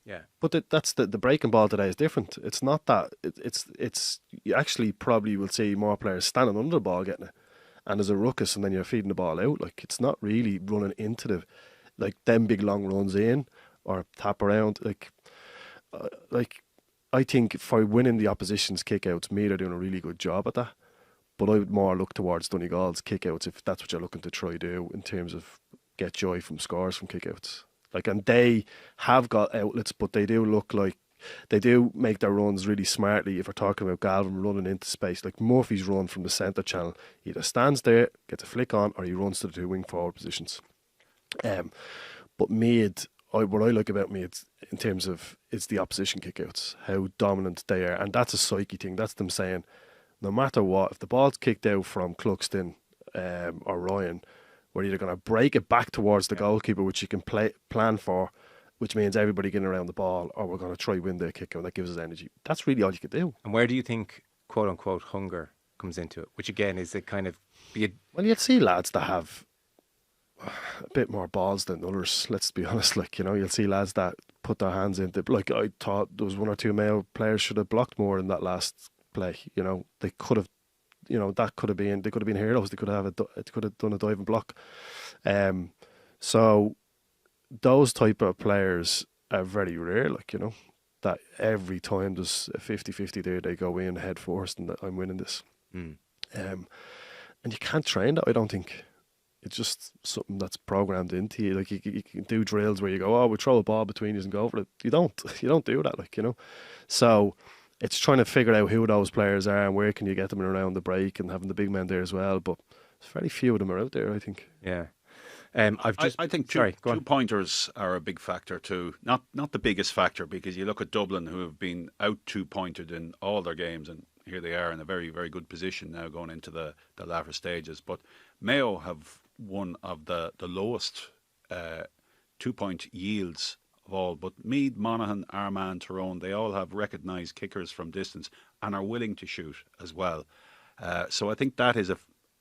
S1: Yeah,
S2: but that's the breaking ball today is different. It's not that. It's you actually probably will see more players standing under the ball getting it, and there's a ruckus, and then you're feeding the ball out. Like it's not really running into them big long runs in or tap around. Like I think for winning the opposition's kickouts, Meath are doing a really good job at that. But I would more look towards Donegal's kickouts if that's what you're looking to try to do in terms of get joy from scores from kickouts. And they have got outlets, but they do look like they do make their runs really smartly. If we're talking about Galvin running into space, like Murphy's run from the centre channel, he either stands there, gets a flick on, or he runs to the two wing forward positions. But Meath, what I like about Meath in terms of it's the opposition kickouts, how dominant they are, and that's a psyche thing. That's them saying, no matter what, if the ball's kicked out from Cluxton or Ryan, we're either going to break it back towards the goalkeeper, which you can plan for, which means everybody getting around the ball, or we're going to try win the kick, and that gives us energy. That's really all you could do.
S1: And where do you think, quote unquote, hunger comes into it? Which again is it kind of
S2: well, you'd see lads that have a bit more balls than others. Let's be honest. You'll see lads that put their hands into. I thought there was one or two Mayo players should have blocked more in that last play. They could have. That could have been. They could have been heroes. They could have done a diving block. So those type of players are very rare. That every time there's a 50-50 there, they go in head first, and I'm winning this. And you can't train that. I don't think. It's just something that's programmed into you. You can do drills where you go, we throw a ball between you and go for it. You don't do that. So. It's trying to figure out who those players are and where can you get them around the break and having the big men there as well. But very few of them are out there, I think.
S1: Yeah.
S4: I think two pointers are a big factor too. Not the biggest factor, because you look at Dublin, who have been out 2-pointed in all their games, and here they are in a very, very good position now going into the latter stages. But Mayo have one of the lowest 2-point yields of all, but Meath, Monaghan, Armagh and Tyrone, they all have recognised kickers from distance and are willing to shoot as well. So I think that is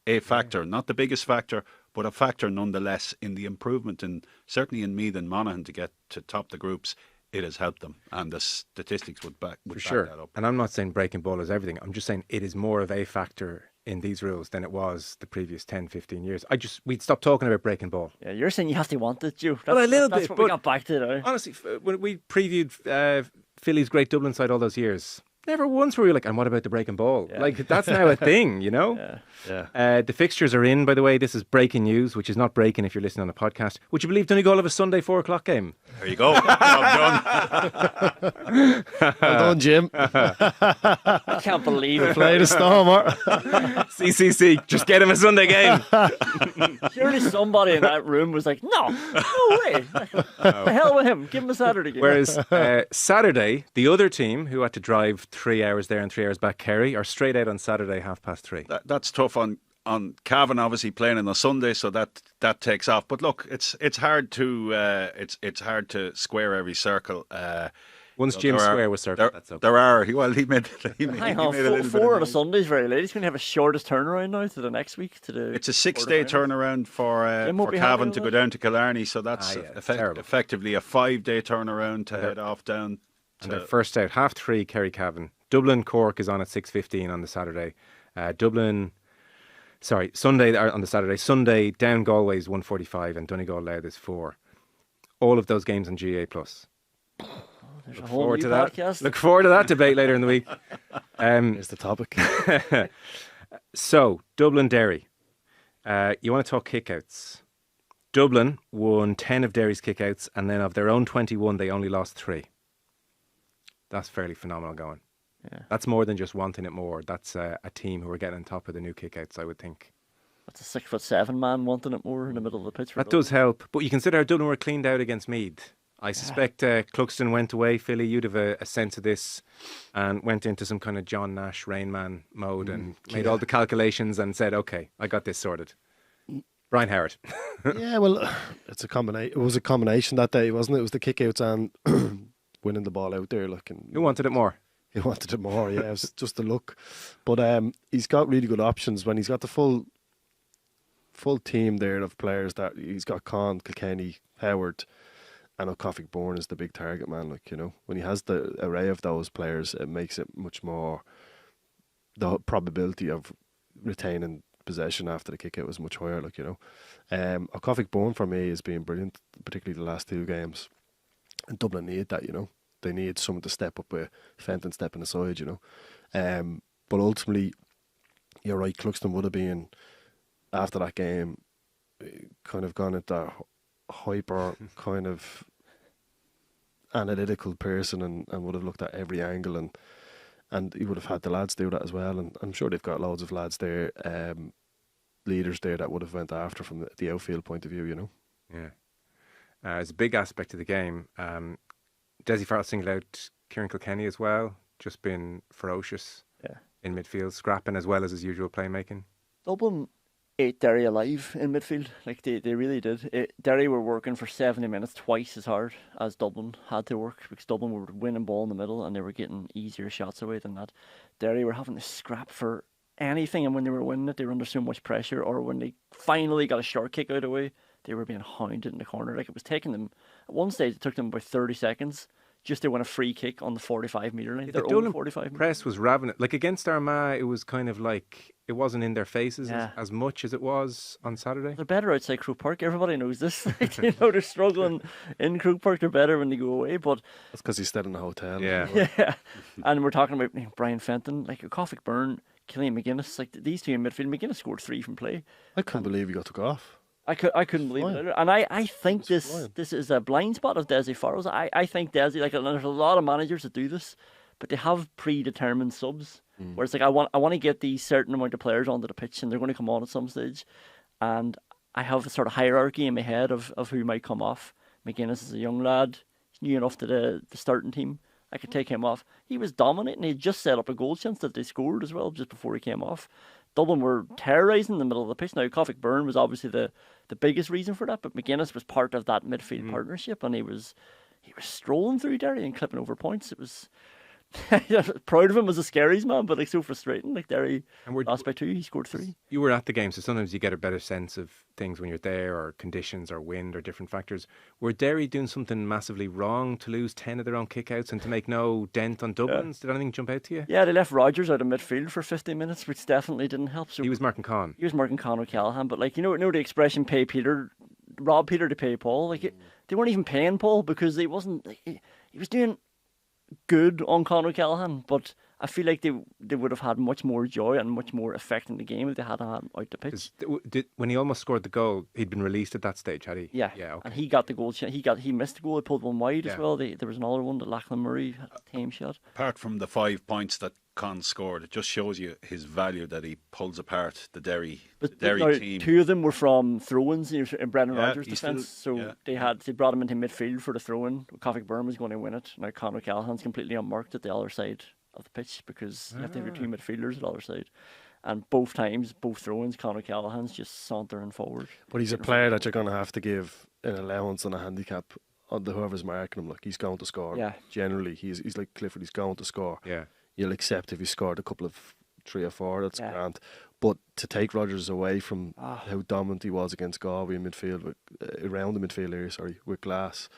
S4: a factor, not the biggest factor, but a factor nonetheless in the improvement, and certainly in Meath and Monaghan to get to top the groups it has helped them, and the statistics would back
S1: For sure.
S4: that up.
S1: And I'm not saying breaking ball is everything. I'm just saying it is more of a factor in these rules than it was the previous 10, 15 years. We'd stop talking about breaking ball.
S3: Yeah, you're saying you have to want it, Joe.
S1: Well, a little
S3: that's
S1: bit,
S3: what we
S1: but
S3: got back to now.
S1: Honestly, when we previewed Philly's great Dublin side all those years, never once were we like, and what about the breaking ball?
S3: Yeah.
S1: Like, that's now a thing, you know?
S3: Yeah.
S1: The fixtures are in, by the way. This is breaking news, which is not breaking if you're listening on a podcast. Would you believe Donegal have a Sunday 4:00 game?
S4: There you go. Job done.
S2: Well done, Jim.
S3: I can't believe it.
S2: Play the Stormer.
S1: CCC, just get him a Sunday game.
S3: Surely somebody in that room was like, no way. The hell with him. Give him a Saturday game.
S1: Whereas Saturday, the other team, who had to drive 3 hours there and 3 hours back, Kerry, are straight out on Saturday, 3:30.
S4: That's tough on Cavan, obviously playing on a Sunday, so that takes off. But look, it's hard to it's hard to square every circle.
S1: Once Jim's square was circled, that's okay.
S4: There are. Well, he made
S3: Hang on,
S4: a little bit
S3: four of the
S4: of
S3: Sundays very late. He's going to have a shortest turnaround now to the next week.
S4: It's a 6-day turnaround for Cavan to go down to Killarney, so that's effectively a 5-day turnaround to head off down.
S1: And they're first out 3:30 Kerry Cavan. Dublin Cork is on at 6:15 on the Saturday. Sunday on the Saturday. Sunday down Galway is 1:45 and Donegal Louth is 4. All of those games on GAA Plus.
S3: There's
S1: Look
S3: a whole
S1: forward
S3: new
S1: to that.
S3: podcast.
S1: Look forward to that debate later in the week.
S2: Here's the topic.
S1: So Dublin Derry. You want to talk kickouts? Dublin won 10 of Derry's kickouts, and then of their own 21, they only lost 3. That's fairly phenomenal going.
S3: Yeah.
S1: That's more than just wanting it more. That's a team who are getting on top of the new kickouts, I would think.
S3: That's a 6'7" man wanting it more in the middle of the pitch.
S1: That does help. But you consider how Dublin were cleaned out against Meath. I suspect Cluxton went away, Philly. You'd have a sense of this and went into some kind of John Nash Rain Man mode and made all the calculations and said, okay, I got this sorted. Brian Howard.
S2: Yeah, well, it's a combination. It was a combination that day, wasn't it? It was the kickouts and winning the ball out there.
S1: Who wanted it more?
S2: He wanted it more, yeah. It was just the look. But he's got really good options when he's got the full team there of players that he's got. Con, Kilkenny, Howard, and O'Coffey Bourne is the big target man. When he has the array of those players, it makes it much more. The probability of retaining possession after the kick out was much higher. O'Coffey Bourne for me has been brilliant, particularly the last 2 games. And Dublin need that, They need someone to step up with Fenton stepping aside, But ultimately, you're right, Cluxton would have been, after that game, kind of gone into that hyper kind of analytical person and would have looked at every angle and he would have had the lads do that as well. And I'm sure they've got loads of lads there, leaders there that would have went after from the outfield point of view,
S1: Yeah. It's a big aspect of the game. Desi Farrell singled out Kieran Kilkenny as well, just been ferocious in midfield, scrapping as well as his usual playmaking.
S3: Dublin ate Derry alive in midfield. They really did. Derry were working for 70 minutes twice as hard as Dublin had to work because Dublin were winning ball in the middle and they were getting easier shots away than that. Derry were having to scrap for anything, and when they were winning it, they were under so much pressure, or when they finally got a short kick out away, they were being hounded in the corner. It was taking them, at one stage it took them about 30 seconds just to win a free kick on the 45-metre line.
S1: The Dublin press was ravenous. Against Armagh, it was kind of like it wasn't in their faces as much as it was on Saturday.
S3: They're better outside Croke Park. Everybody knows this. They're struggling in Croke Park. They're better when they go away. But
S2: that's because he stayed in the hotel.
S3: Yeah. And we're talking about Brian Fenton, O'Coffey Byrne, Killian McGuinness. These two in midfield. McGuinness scored 3 from play.
S2: I couldn't believe he got took off.
S3: I couldn't believe it either. And I think this is a blind spot of Desi Farrell's. I think Desi, there's a lot of managers that do this, but they have predetermined subs. Where it's I want to get these certain amount of players onto the pitch and they're going to come on at some stage. And I have a sort of hierarchy in my head of who might come off. McGuinness is a young lad. He's new enough to the starting team. I could take him off. He was dominating. He just set up a goal chance that they scored as well just before he came off. Dublin were terrorising in the middle of the pitch. Now, Coffey Byrne was obviously the biggest reason for that, but McGuinness was part of that midfield partnership, and he was strolling through Derry and clipping over points. Yeah, proud of him as a Scaries man, but like so frustrating. Like Derry
S1: And we're-
S3: last by 2, he scored 3.
S1: You were at the game, so sometimes you get a better sense of things when you're there, or conditions, or wind, or different factors. Were Derry doing something massively wrong to lose 10 of their own kickouts and to make no dent on Dublin's? Did anything jump out to you?
S3: Yeah, they left Rogers out of midfield for 15 minutes, which definitely didn't help. So
S1: He was marking Con.
S3: he was marking Conor Callahan, but like you know the expression "pay Peter," rob Peter to pay Paul. Like they weren't even paying Paul because he wasn't. Like, he was doing good on Conor Callahan, but I feel like they would have had much more joy and much more effect in the game if they had him out the pitch.
S1: When he almost scored the goal, he'd been released at that stage, had he?
S3: Yeah,
S1: Yeah, okay.
S3: and he got the goal. He missed the goal. He pulled one wide
S1: Yeah.
S3: as well. There was another one that Lachlan Murray had a tame shot.
S4: Apart from the 5 points that Con scored, it just shows you his value that he pulls apart the Derry
S3: Now,
S4: team.
S3: 2 of them were from throw-ins in Brendan
S4: Yeah,
S3: Rodgers'
S4: he's
S3: defence.
S4: still-
S3: So
S4: yeah.
S3: they brought him into midfield for the throw-in. Cofic Byrne was going to win it. Now Conor Callahan's completely unmarked at the other side of the pitch because you have to have your 2 midfielders at the other side. And both times, both throw-ins, Conor Callahan's just sauntering forward.
S2: But he's a player that you're going to have to give an allowance and a handicap on whoever's marking him. Like, he's going to score.
S3: Yeah.
S2: Generally, he's like Clifford. He's going to score.
S1: Yeah.
S2: You'll accept if he scored a couple of 3 or 4. That's
S3: Yeah.
S2: grand. But to take Rodgers away from how dominant he was against Galway in midfield, around the midfield area, with Glass,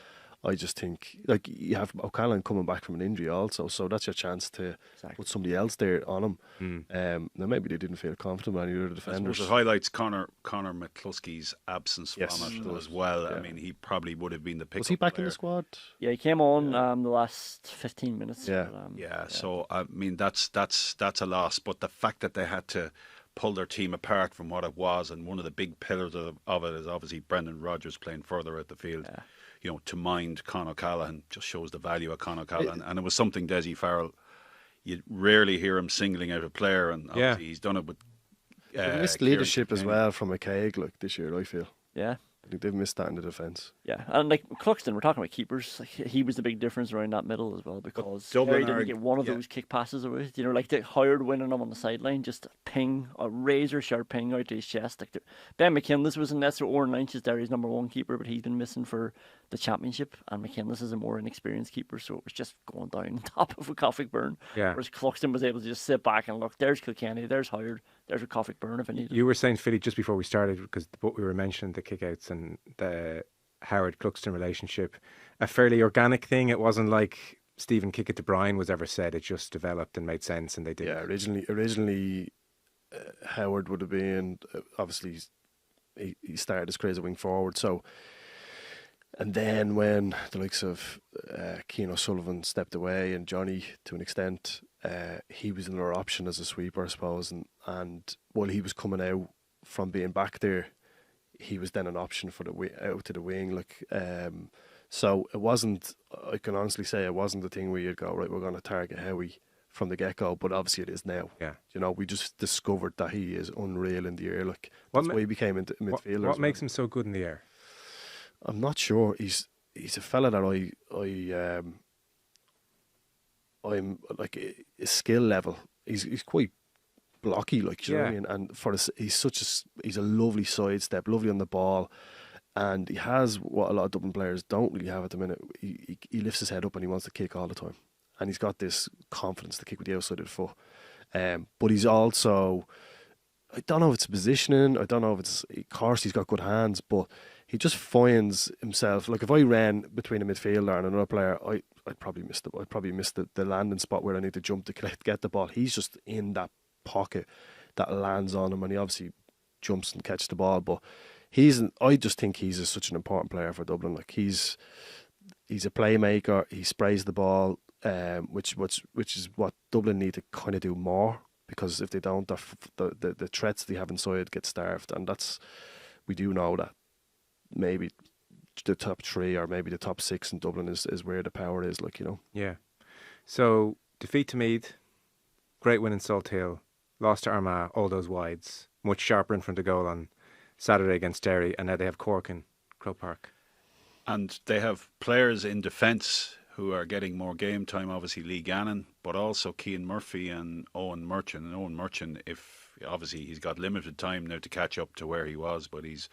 S2: I just think, like, you have O'Callaghan coming back from an injury also, so that's your chance to put somebody else there on him. Now maybe they didn't feel confident with any of the
S4: I suppose
S2: defenders.
S4: it highlights Conor McCluskey's absence
S2: Yes,
S4: from
S2: it
S4: it
S2: does.
S4: as well.
S2: Yeah.
S4: I mean, he probably would have been the pick.
S2: Was he back in the squad?
S3: Yeah, he came on the last 15 minutes.
S2: Yeah.
S3: But,
S4: Yeah, so I mean that's a loss. But the fact that they had to pull their team apart from what it was, and one of the big pillars of it is obviously Brendan Rodgers playing further out the field.
S3: Yeah.
S4: You know, to mind Conor Callahan just shows the value of Conor Callahan, and it was something Desi Farrell. You rarely hear him singling out a player, and obviously he's done it with.
S2: They missed
S4: Kieran
S2: leadership as
S4: Kilkenny.
S2: well from McCaig, like, this year, I feel.
S3: yeah.
S2: I think they've missed that in the defence.
S3: Yeah, and like Cluxton, we're talking about keepers. Like, he was the big difference around that middle as well because
S4: Dublin
S3: Kerry didn't
S4: are-
S3: get one of
S4: yeah.
S3: those kick passes away. You know, like they hired winning him on the sideline, just a ping, a razor sharp ping out to his chest. Like Ben McGuinness was in that, so Oran Lynch is Derry's #1 keeper, but he's been missing for the championship, and McGuinness is a more inexperienced keeper, so it was just going down on top of a Cofic Byrne.
S1: Yeah.
S3: Whereas Cluxton was able to just sit back and look. There's Kilkenny, there's Hyde, there's a Cofic Byrne if I need it.
S1: You were saying, Philly, just before we started, because what we were mentioning, the kickouts and the Howard Cluxton relationship, a fairly organic thing. It wasn't like Stephen Kick It to Brian was ever said. It just developed and made sense, and they did.
S2: Yeah, originally Howard would have been, obviously, he started his career as a wing forward, so. And then when the likes of Keane O'Sullivan stepped away and Johnny, to an extent, he was another option as a sweeper, I suppose. And while he was coming out from being back there, he was then an option for out to the wing. So it wasn't, I can honestly say, it wasn't the thing where you'd go, right, we're going to target Howie from the get-go, but obviously it is now.
S1: Yeah.
S2: You know, we just discovered that he is unreal in the air. Like,
S1: What
S2: that's
S1: ma-
S2: why he became a midfielder.
S1: What makes him so good in the air?
S2: I'm not sure. He's a fella that I'm like, his skill level. He's quite blocky, like, you know what I mean. And for he's a lovely sidestep, lovely on the ball, and he has what a lot of Dublin players don't really have at the minute. He lifts his head up and he wants to kick all the time, and he's got this confidence to kick with the outside of the foot. But he's also, I don't know if it's positioning. I don't know if it's, of course he's got good hands, but he just finds himself, like, if I ran between a midfielder and another player, I'd probably miss the landing spot where I need to jump to get the ball. He's just in that pocket that lands on him, and he obviously jumps and catches the ball. But I just think he's such an important player for Dublin. Like, he's a playmaker. He sprays the ball, which is what Dublin need to kind of do more, because if they don't, the threats they have inside get starved, and we do know that maybe the top 3 or maybe the top 6 in Dublin is where the power is, like, you know.
S1: Yeah. So, defeat to Meath, great win in Salt Hill, lost to Armagh, all those wides, much sharper in front of goal on Saturday against Derry, and now they have Cork in Croke Park.
S4: And they have players in defence who are getting more game time, obviously Lee Gannon, but also Cian Murphy and Owen Merchant. And Owen Merchant, obviously he's got limited time now to catch up to where he was, but he's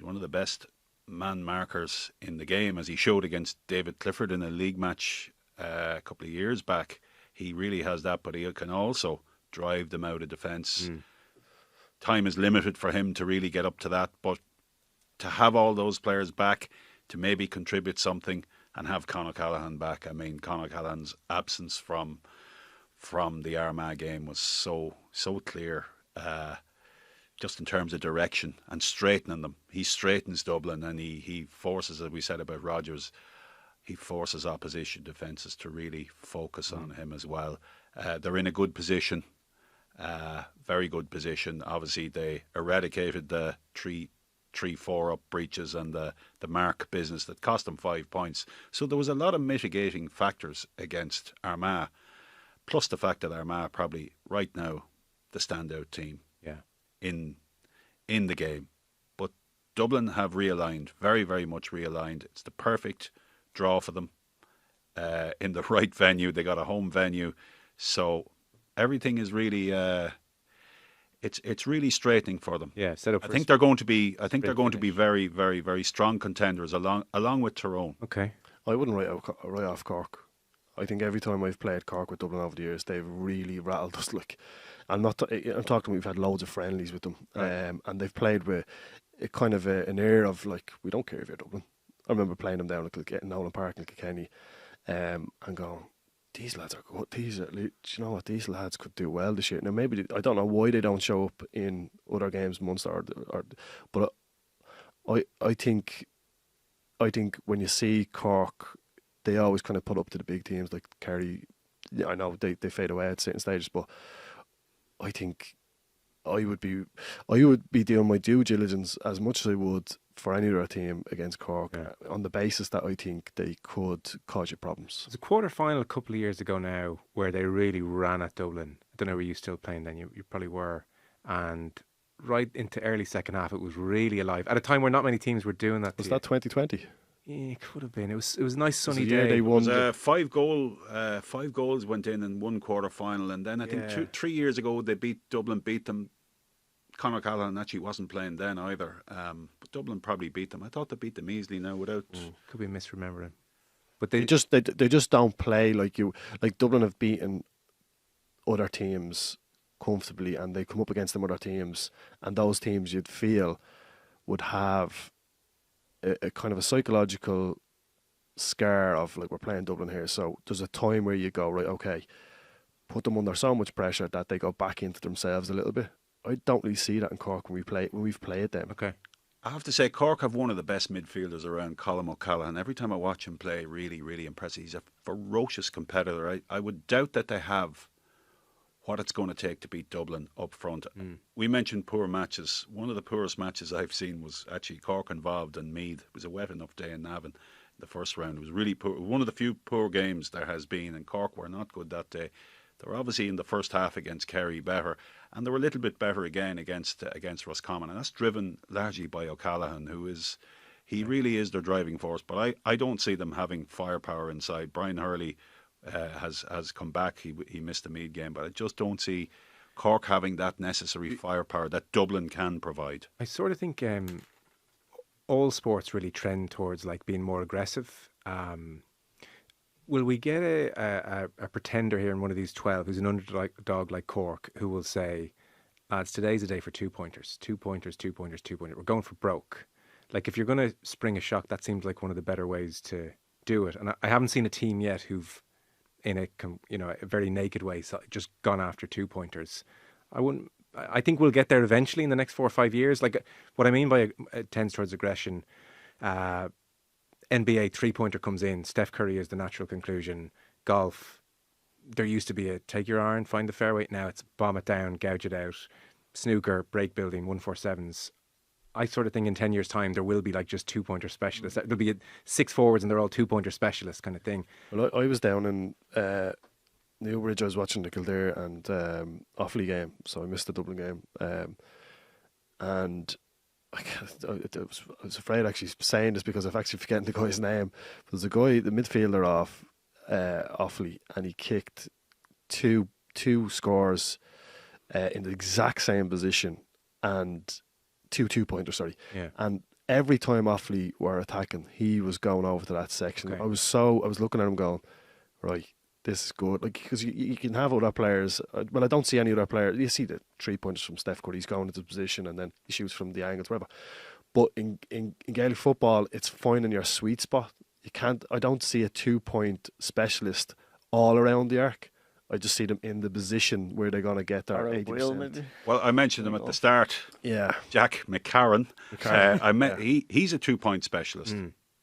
S4: one of the best man markers in the game, as he showed against David Clifford in a league match a couple of years back. He really has that, but he can also drive them out of defence. Time is limited for him to really get up to that, but to have all those players back to maybe contribute something and have Conor Callaghan back. I mean, Conor Callaghan's absence from the Armagh game was so clear, just in terms of direction and straightening them. He straightens Dublin, and he forces, as we said about Rodgers, he forces opposition defences to really focus on him as well. They're in a good position, very good position. Obviously, they eradicated the 3-4 up breaches and the mark business that cost them 5 points. So there was a lot of mitigating factors against Armagh, plus the fact that Armagh probably right now the standout team in the game. But Dublin have realigned, very, very much realigned. It's the perfect draw for them in the right venue. They got a home venue, so everything is really it's really straightening for them.
S1: Yeah, set up.
S4: I think they're going to be very, very, very strong contenders along with Tyrone.
S1: Okay.
S2: I wouldn't write off Cork. I think every time I've played Cork with Dublin over the years, they've really rattled us. Like, I'm talking. We've had loads of friendlies with them,
S1: Right.
S2: and they've played with a kind of an air of like, we don't care if you're Dublin. I remember playing them down at Nolan Park in Kilkenny, and going, these lads are good. Do you know what, these lads could do well this year. Now maybe I don't know why they don't show up in other games, Munster, but I think when you see Cork, they always kind of put up to the big teams like Kerry. I know they fade away at certain stages, but I think I would be doing my due diligence as much as I would for any other team against Cork, on the basis that I think they could cause you problems.
S1: There's a quarter-final a couple of years ago now where they really ran at Dublin. I don't know, were you still playing then? You probably were. And right into early second half, it was really alive. At a time where not many teams were doing that.
S2: Was that 2020?
S1: Yeah, it could have been. It was a nice sunny
S2: the year
S1: day.
S2: they won.
S4: It was 5 goals went in one quarter final, and then I think 3 years ago they beat them. Conor Callaghan actually wasn't playing then either, but Dublin probably beat them. I thought they beat them easily now without.
S1: Could be misremembering, but they
S2: just don't play like you. Like Dublin have beaten other teams comfortably, and they come up against them other teams, and those teams you'd feel would have a kind of a psychological scar of like, we're playing Dublin here, so there's a time where you go, right, okay, put them under so much pressure that they go back into themselves a little bit. I don't really see that in Cork when we've played them.
S1: Okay.
S4: I have to say, Cork have one of the best midfielders around, Colm O'Callaghan. Every time I watch him play, really, really impressive. He's a ferocious competitor. I would doubt that they have what it's going to take to beat Dublin up front. We mentioned poor matches. One of the poorest matches I've seen was actually Cork involved in Meath. It was a wet enough day in Navan. The first round, it was really poor. One of the few poor games there has been, and Cork were not good that day. They were obviously in the first half against Kerry better, and they were a little bit better again against Roscommon, and that's driven largely by O'Callaghan, he really is their driving force. But I don't see them having firepower inside. Brian Hurley has come back. He missed the Meath game, but I just don't see Cork having that necessary firepower that Dublin can provide.
S1: I sort of think all sports really trend towards like being more aggressive. Will we get a pretender here in one of these 12 who's an underdog like Cork who will say, lads, today's a day for 2 pointers, 2 pointers, 2 pointers, 2 pointers. We're going for broke. Like, if you're going to spring a shock, that seems like one of the better ways to do it. And I haven't seen a team yet who've, in a very naked way, just gone after 2 pointers. I think we'll get there eventually in the next 4 or 5 years. Like, what I mean by it tends towards aggression. NBA 3-pointer comes in. Steph Curry is the natural conclusion. Golf, there used to be a take your iron, find the fairway. Now it's bomb it down, gouge it out. Snooker, break building, 147s. I sort of think in 10 years' time there will be like just 2-pointer specialists. There'll be 6 forwards and they're all 2-pointer specialists kind of thing.
S2: Well, I was down in Newbridge. I was watching the Kildare and Offaly game, so I missed the Dublin game. And I was afraid actually saying this because I've actually forgotten the guy's name. But there's a guy, the midfielder off Offaly, and he kicked two scores in the exact same position, and two pointers. Sorry,
S1: Yeah.
S2: And every time Offaly were attacking, he was going over to that section.
S1: Okay.
S2: I was looking at him going, right, this is good. Like, because you can have other players. Well, I don't see any other player. You see the 3 pointers from Steph Curry. He's going into position and then he shoots from the angles, whatever. But in Gaelic football, it's finding your sweet spot. You can't. I don't see a 2-point specialist all around the arc. I just see them in the position where they're going to get their 80%.
S4: Well, I mentioned him at the start.
S2: Yeah,
S4: Jack McCarron. He's a 2-point specialist.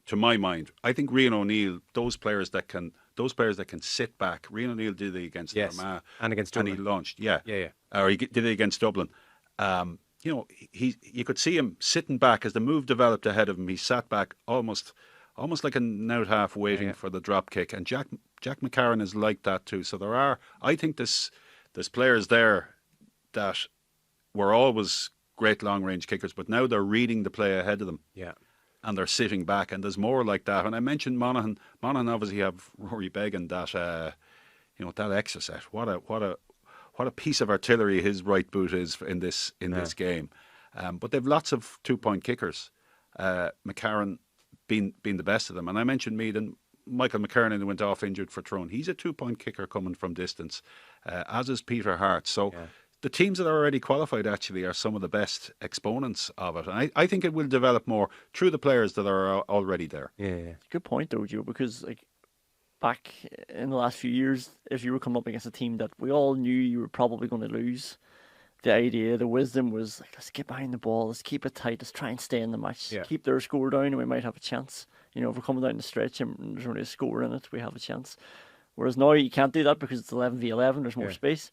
S4: To my mind, I think Rian O'Neill. Those players that can sit back. Rian O'Neill did it against Armagh
S1: and against Dublin.
S4: And he launched. Or he did it against Dublin. You could see him sitting back as the move developed ahead of him. He sat back almost like an out half waiting for the drop kick. And Jack McCarron is like that too. So I think there's players there that were always great long range kickers, but now they're reading the play ahead of them.
S1: Yeah.
S4: And they're sitting back, and there's more like that. And I mentioned Monaghan. Monaghan obviously have Rory Beggan, that that exocet. What a piece of artillery his right boot is in this game. But they've lots of 2-point kickers. McCarron being the best of them. And I mentioned Meath, and Michael McKernan went off injured for Tyrone. He's a 2-point kicker coming from distance, as is Peter Hart. So the teams that are already qualified actually are some of the best exponents of it. And I think it will develop more through the players that are already there.
S1: Yeah.
S3: Good point though, Joe, because back in the last few years, if you were coming up against a team that we all knew you were probably going to lose, the wisdom was like, let's get behind the ball, let's keep it tight, let's try and stay in the match, keep their score down and we might have a chance. If we're coming down the stretch and there's only a score in it, we have a chance. Whereas now you can't do that because it's 11v11, there's more space.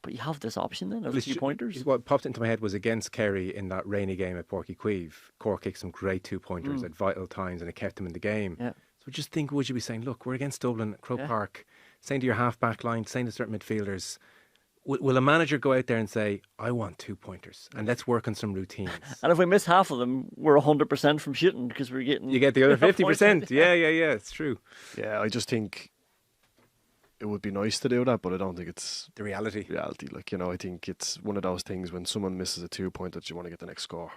S3: But you have this option then of 2-pointers.
S1: What popped into my head was against Kerry in that rainy game at Porky Queeve. Cork kicked some great 2-pointers at vital times and it kept them in the game.
S3: Yeah.
S1: So just think, would you be saying, look, we're against Dublin, Croke Park, saying to your half-back line, saying to certain midfielders, will a manager go out there and say, I want 2-pointers and let's work on some routines?
S3: And if we miss half of them, we're 100% from shooting because we're getting...
S1: You get the other 50%. Yeah, it's true.
S2: Yeah, I just think it would be nice to do that, but I don't think it's
S1: the reality.
S2: Like, I think it's one of those things when someone misses a 2-point that you want to get the next score.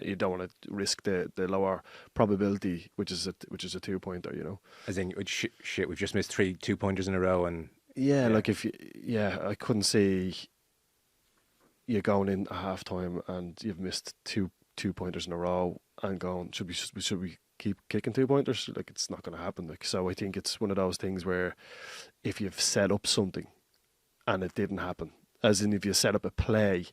S2: You don't want to risk the lower probability, which is a 2-pointer.
S1: As in, shit, we've just missed 3 2-pointers in a row, and
S2: like I couldn't see you going in at half time and you've missed 2-pointers in a row and going, should we keep kicking 2-pointers? Like, it's not going to happen. Like, so I think it's one of those things where if you've set up something and it didn't happen, as in if you set up a play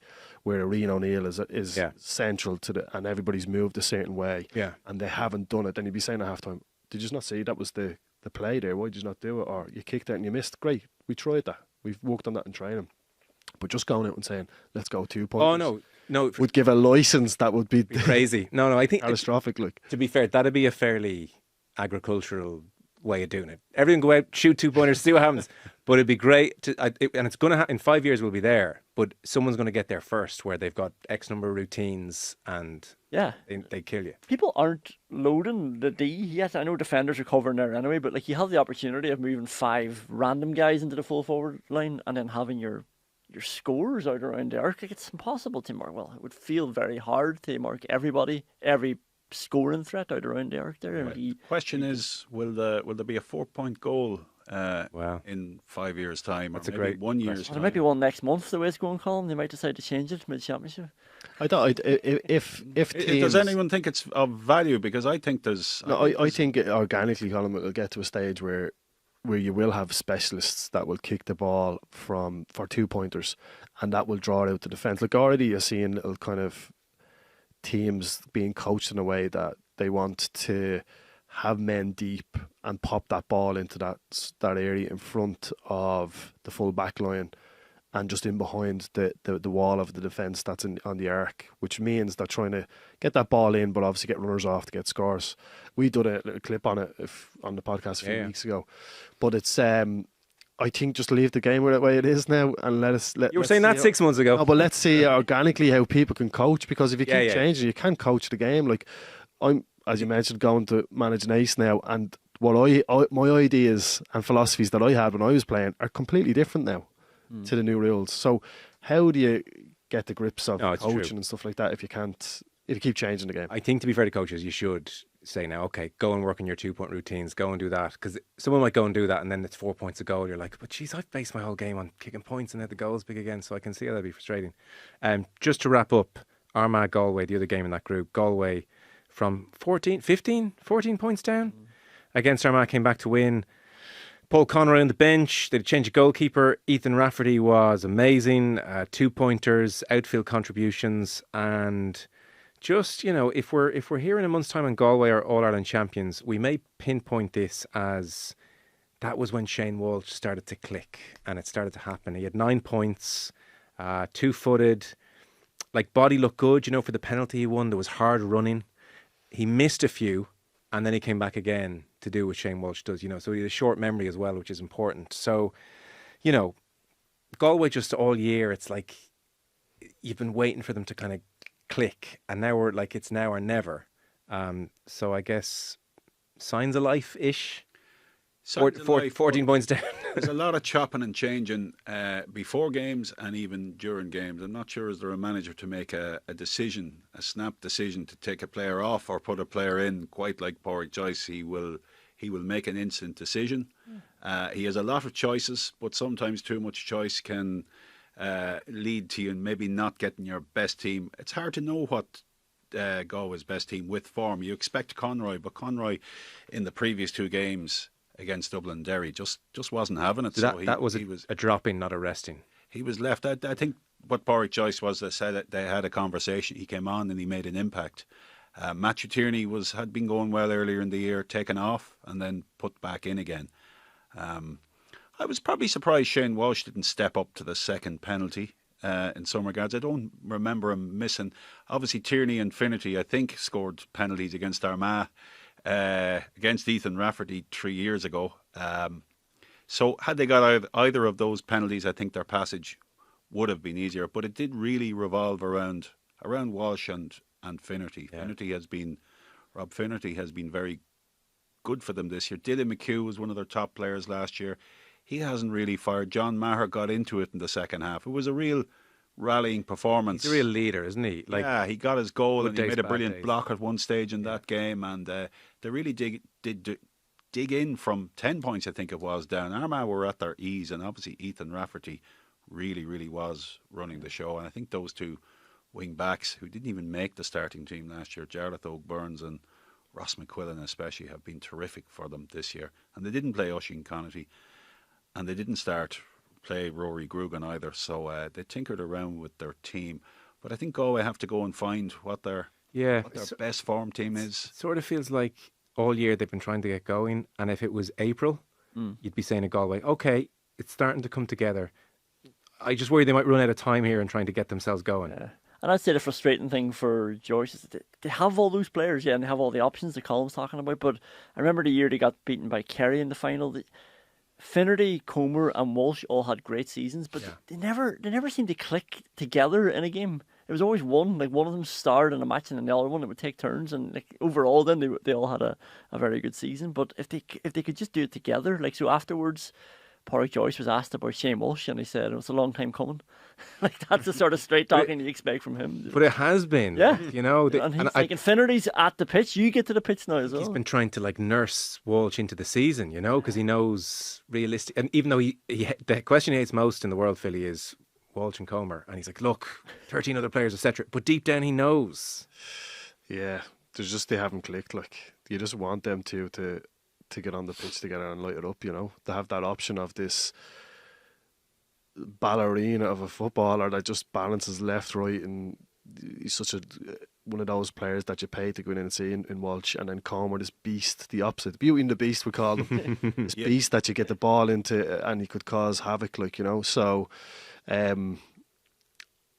S2: where Rian O'Neill is central to and everybody's moved a certain way, and they haven't done it, then you'd be saying at half time, did you not see that was the play there? Why did you not do it? Or you kicked it and you missed. Great, we tried that. We've worked on that in training. But just going out and saying, let's go 2-pointers.
S1: Oh, no.
S2: Would give a licence that would be
S1: crazy. No, I think...
S2: catastrophic.
S1: To be fair, that'd be a fairly agricultural way of doing it. Everyone go out, shoot 2-pointers, see what happens. But it'd be great, and it's going to in 5 years we'll be there, but someone's going to get there first where they've got X number of routines and they kill you.
S3: People aren't loading the D yet. I know defenders are covering there anyway, but like you have the opportunity of moving 5 random guys into the full forward line and then having your scores out around the arc. Like, it's impossible to mark. Well, it would feel very hard to mark every scoring threat out around the arc there.
S4: Right. Question is, will there be a 4-point goal in 5 years' time?
S1: That's
S4: or maybe
S1: great
S4: 1 year's time?
S3: There might be one next month, the way it's going, Colm. They might decide to change it mid-championship.
S2: I don't. If teams,
S4: does anyone think it's of value? Because I think there's...
S2: I think it organically, Colm, it'll get to a stage where you will have specialists that will kick the ball for 2-pointers, and that will draw out the defence. Like, already you're seeing little kind of teams being coached in a way that they want to have men deep and pop that ball into that area in front of the full back line and just in behind the wall of the defence that's on the arc, which means they're trying to get that ball in, but obviously get runners off to get scores. We did a little clip on it on the podcast a few weeks ago, but it's I think just leave the game the way it is now and let
S1: you were saying that 6 months ago.
S2: No, but let's see organically how people can coach, because if you keep changing, you can't coach the game. Like, I'm, as you mentioned, going to manage an ace now, and what my ideas and philosophies that I had when I was playing are completely different now to the new rules. So how do you get the grips of coaching and stuff like that if you keep changing the game?
S1: I think, to be fair to coaches, you should say now, okay, go and work on your 2-point routines, go and do that. Because someone might go and do that and then it's 4 points a goal. You're like, but geez, I've based my whole game on kicking points and now the goal's big again. So I can see how that'd be frustrating. Just to wrap up, Armagh, Galway, the other game in that group. Galway from 14 points down against Armagh, came back to win. Paul Conroy on the bench. They changed a goalkeeper. Ethan Rafferty was amazing. 2-pointers, outfield contributions, and just, if we're here in a month's time on Galway or All-Ireland champions, we may pinpoint this as that was when Shane Walsh started to click and it started to happen. He had 9 points, 2-footed, body looked good, for the penalty he won. There was hard running. He missed a few and then he came back again to do what Shane Walsh does, so he had a short memory as well, which is important. So, Galway just all year, it's like you've been waiting for them to kind of click, and now we're like, it's now or never. So I guess signs of life-ish. 14 points down.
S4: There's a lot of chopping and changing before games and even during games. I'm not sure is there a manager to make a decision, a snap decision to take a player off or put a player in. Quite like Pádraig Joyce, he will make an instant decision. He has a lot of choices, but sometimes too much choice can lead to you maybe not getting your best team. It's hard to know what Galway's best team with form. You expect Conroy, but Conroy in the previous 2 games against Dublin and Derry just wasn't having it.
S1: That was a dropping, not a resting.
S4: He was left. I think what Pádraig Joyce was, they said that they had a conversation. He came on and he made an impact. Matthew Tierney had been going well earlier in the year, taken off and then put back in again. I was probably surprised Shane Walsh didn't step up to the second penalty in some regards. I don't remember him missing. Obviously Tierney and Finnerty, I think, scored penalties against Armagh, against Ethan Rafferty 3 years ago. So had they got either of those penalties, I think their passage would have been easier. But it did really revolve around Walsh and Finnerty. Yeah. Rob Finnerty has been very good for them this year. Dylan McHugh was one of their top players last year. He hasn't really fired. John Maher got into it in the second half. It was a real rallying performance.
S1: He's a real leader, isn't he?
S4: Yeah, he got his goal and he made a brilliant block at one stage in that game, and they really did dig in from 10 points, I think it was, down. Armagh were at their ease, and obviously Ethan Rafferty really, really was running the show. And I think those 2 wing backs who didn't even make the starting team last year, Jarlath O'Byrne and Ross McQuillan especially, have been terrific for them this year. And they didn't play Oisin Connaughty, and they didn't play Rory Grugan either. So they tinkered around with their team. But I think Galway have to go and find what their best form team is.
S1: It sort of feels like all year they've been trying to get going, and if it was April, you'd be saying to Galway, okay, it's starting to come together. I just worry they might run out of time here and trying to get themselves going.
S3: Yeah. And I'd say the frustrating thing for Joyce is that they have all those players, and they have all the options that Colm's talking about. But I remember the year they got beaten by Kerry in the final. Finnerty, Comer and Walsh all had great seasons, but they never seemed to click together in a game. It was always one of them starred in a match and then the other one, it would take turns, and overall then they all had a very good season. But if they could just do it together, so afterwards Pádraig Joyce was asked about Shane Walsh and he said it was a long time coming. That's the sort of straight talking you expect from him.
S1: But it has been.
S3: Yeah.
S1: And
S3: he's thinking Finnerty's at the pitch, you get to the pitch now as well.
S1: He's been trying to nurse Walsh into the season, because he knows realistic. And even though the question he hates most in the world, Philly, is Walsh and Comer, and he's like, look, 13 other players, etc. But deep down he knows.
S2: Yeah, they haven't clicked. You just want them to get on the pitch together and light it up, to have that option of this ballerina of a footballer that just balances left, right, and he's such one of those players that you pay to go in and see in Walsh. And then Comer, this beast, the opposite, Beauty and the Beast we call him. This beast that you get the ball into and he could cause havoc, so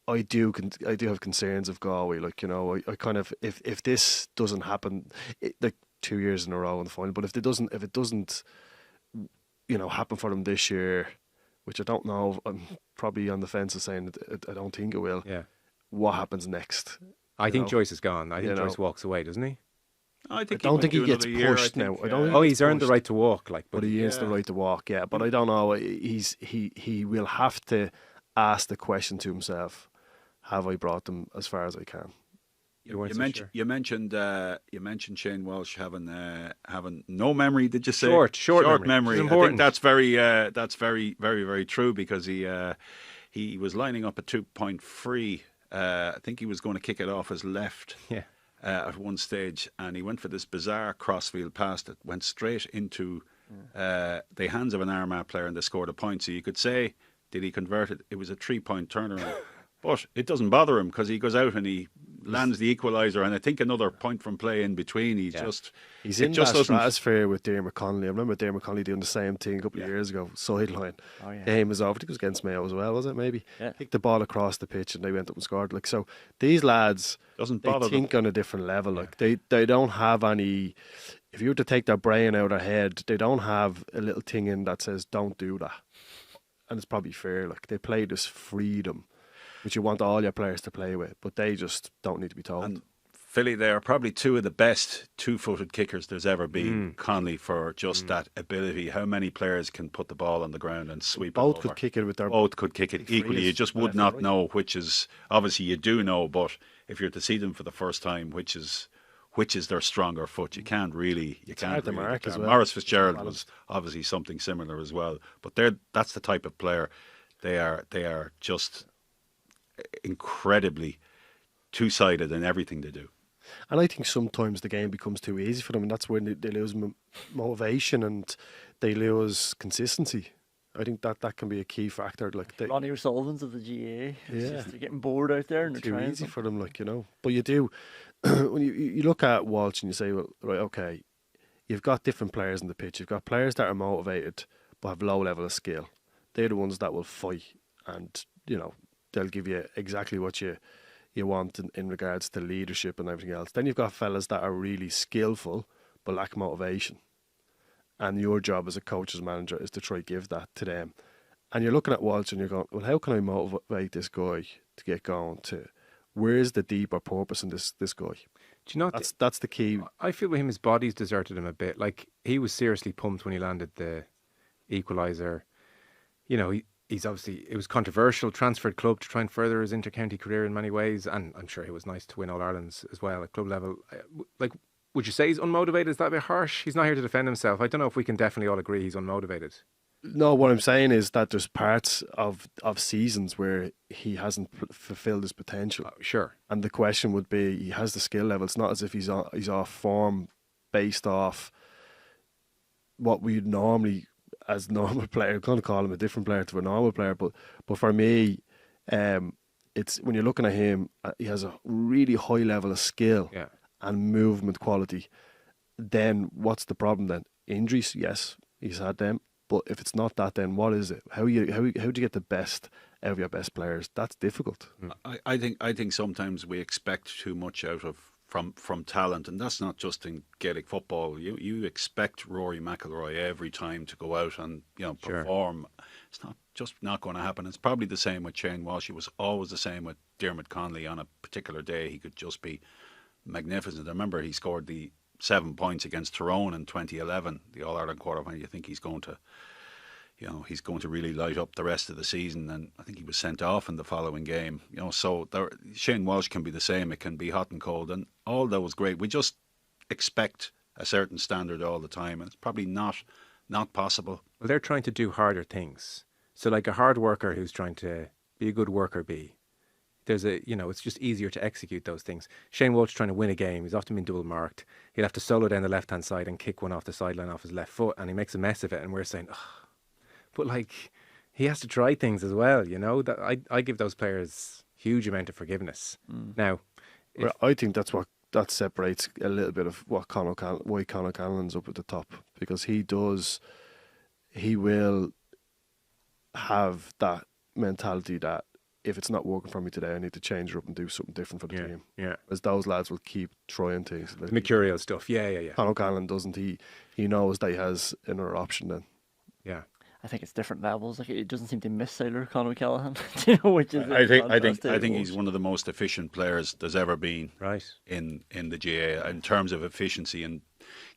S2: I do have concerns of Galway, I kind of, if this doesn't happen 2 years in a row in the final, but if it doesn't happen for them this year, which I don't know, I'm probably on the fence of saying I don't think it will.
S1: Yeah.
S2: What happens next?
S1: I think Joyce is gone. I think Joyce walks away, doesn't he?
S2: I don't think he gets pushed now.
S1: He's earned the right to walk,
S2: but he earns the right to walk. Yeah, but I don't know. He will have to ask the question to himself: have I brought them as far as I can?
S4: You mentioned Shane Walsh having no memory. Did you say
S1: short
S4: memory? I think that's very very true, because he was lining up a 2-point free. I think he was going to kick it off his left. At one stage, and he went for this bizarre crossfield pass that went straight into the hands of an Armagh player, and they scored a point. So you could say, did he convert it? It was a 3-point turnaround. But it doesn't bother him, because he goes out and he lands the equaliser, and I think another point from play in between. He's
S2: in that stratosphere with Dermot Connolly. I remember Dermot Connolly doing the same thing a couple of years ago, sideline. Game was over. I think it was against Mayo as well, was it? Maybe kicked the ball across the pitch and they went up and scored. Like, so these lads, they think on a different level. Like they don't have any. If you were to take their brain out of their head, they don't have a little thing in that says don't do that. And it's probably fair. Like, they play this freedom, which you want all your players to play with, but they just don't need to be told.
S4: And Philly, they are probably two of the best two-footed kickers there's ever been. Connolly, for just that ability. How many players can put the ball on the ground and sweep it over?
S2: Both could kick it with their...
S4: Both could kick it equally. You just would not know which is... Obviously, you do know, but if you're to see them for the first time, which is their stronger foot, you can't really... You can't really mark as well. Maurice Fitzgerald was obviously something similar as well. But that's the type of player. They are just incredibly two-sided in everything they do.
S2: And I think sometimes the game becomes too easy for them, and that's when they lose motivation and they lose consistency. I think that can be a key factor. Like
S3: Ronnie O'Sullivan's of the GAA. They're getting bored out there and they're trying.
S2: It's too easy for them, like, you know. But you do, when you look at Walsh and you say, well, right, okay, you've got different players in the pitch. You've got players that are motivated but have low level of skill. They're the ones that will fight, and, you know, they'll give you exactly what you want in regards to leadership and everything else. Then you've got fellas that are really skillful but lack motivation. And your job as a coach, as manager, is to try to give that to them. And you're looking at Walsh and you're going, well, how can I motivate this guy to get going? Where's the deeper purpose in this guy?
S1: Do you know
S2: that's the key.
S1: I feel with him, his body's deserted him a bit. Like, he was seriously pumped when he landed the equaliser. You know, he's obviously, it was controversial, transferred club to try and further his inter-county career in many ways, and I'm sure it was nice to win All-Irelands as well at club level. Like, would you say he's unmotivated? Is that a bit harsh? He's not here to defend himself. I don't know if we can definitely all agree he's unmotivated.
S2: No, what I'm saying is that there's parts of seasons where he hasn't fulfilled his potential.
S1: Sure.
S2: And the question would be, he has the skill level. It's not as if he's off form based off what we'd normally, as normal player, I'm going to call him a different player to a normal player, but for me, it's when you're looking at him, he has a really high level of skill and movement quality. Then what's the problem then? Injuries, yes, he's had them. But if it's not that, then what is it? How do you get the best out of your best players? That's difficult.
S4: I think sometimes we expect too much out of from talent, and that's not just in Gaelic football. You expect Rory McIlroy every time to go out and perform. Sure. It's not going to happen. It's probably the same with Shane Walsh. It was always the same with Dermot Connolly. On a particular day, he could just be magnificent. I remember he scored the 7 points against Tyrone in 2011, the All-Ireland quarterfinal. You think he's going to really light up the rest of the season, and I think he was sent off in the following game. So Shane Walsh can be the same. It can be hot and cold, and all that was great. We just expect a certain standard all the time, and it's probably not possible.
S1: Well, they're trying to do harder things. So, like a hard worker who's trying to be a good worker bee, it's just easier to execute those things. Shane Walsh trying to win a game, he's often been double marked. He'll have to solo down the left-hand side and kick one off the sideline off his left foot, and he makes a mess of it, and we're saying, but like, he has to try things as well, that I give those players huge amount of forgiveness. Now,
S2: I think that's what that separates a little bit of why Conor Callaghan's up at the top, because he will have that mentality that if it's not working for me today, I need to change it up and do something different for the team.
S1: Yeah.
S2: As those lads will keep trying things.
S1: Like mercurial stuff. Yeah.
S2: Conor Callaghan doesn't. He knows that he has another option then.
S1: Yeah.
S3: I think it's different levels. Like, it doesn't seem to miss Sailor Conor Callaghan, which is.
S4: I think he's one of the most efficient players there's ever been.
S1: Right.
S4: In the GAA in terms of efficiency and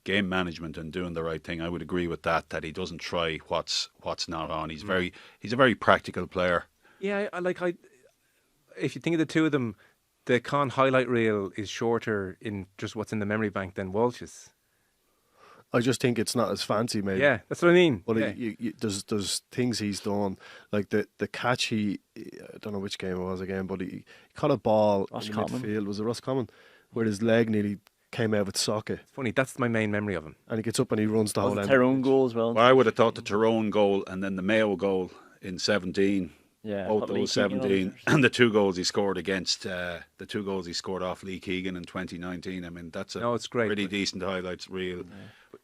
S4: game management and doing the right thing. I would agree with that he doesn't try what's not on. He's a very practical player.
S1: Yeah, if you think of the two of them, the Con highlight reel is shorter in just what's in the memory bank than Walsh's.
S2: I just think it's not as fancy, maybe.
S1: Yeah, that's what I mean.
S2: But
S1: Yeah.
S2: there's things he's done, like the catch I don't know which game it was again, but he caught a ball in the
S3: Roscommon.
S2: midfield. Was it Roscommon? Where his leg nearly came out of its socket,
S1: Funny, that's my main memory of him.
S2: and he gets up and he runs the whole
S3: Was
S2: end.
S3: the Tyrone goal as well?
S4: Well, I would have thought the Tyrone goal and then the Mayo goal in 17.
S3: Yeah,
S4: Both
S3: put Lee
S4: those
S3: Keegan on
S4: 17
S3: it.
S4: and the 2 goals he scored against the 2 goals he scored off Lee Keegan in 2019. I mean, that's a
S1: No, it's great,
S4: pretty
S1: but-
S4: decent highlights reel.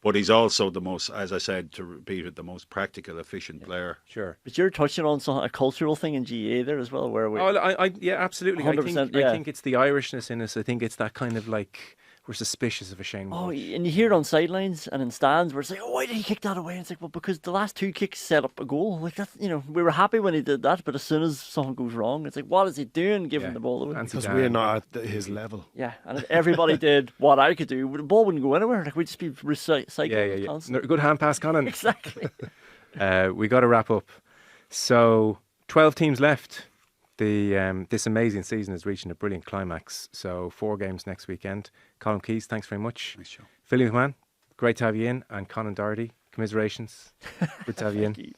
S4: But he's also the most, as I said, to repeat it, the most practical, efficient player.
S1: Sure.
S3: But you're touching on a cultural thing in GAA there as well, where we.
S1: Oh, yeah, absolutely.
S3: 100%,
S1: I
S3: yeah.
S1: think it's the Irishness in us. I think it's that kind of like we're suspicious of a Shane
S3: Oh,
S1: Walsh.
S3: and you hear it on sidelines and in stands where it's like, oh, why did he kick that away? And it's like, well, because the last 2 kicks set up a goal. Like that's, we were happy when he did that, but as soon as something goes wrong, it's like, what is he doing, giving the ball away?
S1: Fancy
S2: Because
S1: Dan.
S2: we're not at his level.
S3: Yeah, and if everybody did what I could do, the ball wouldn't go anywhere. Like we'd just be recycling
S1: Yeah.
S3: constantly.
S1: Good hand pass, Conan.
S3: Exactly.
S1: We got to wrap up. So 12 teams left. This amazing season is reaching a brilliant climax. So 4 games next weekend. Colm Keys, thanks very much.
S4: Nice show.
S1: Philly McMahon, great to have you in. And Conan Doherty, commiserations. Good to have you in.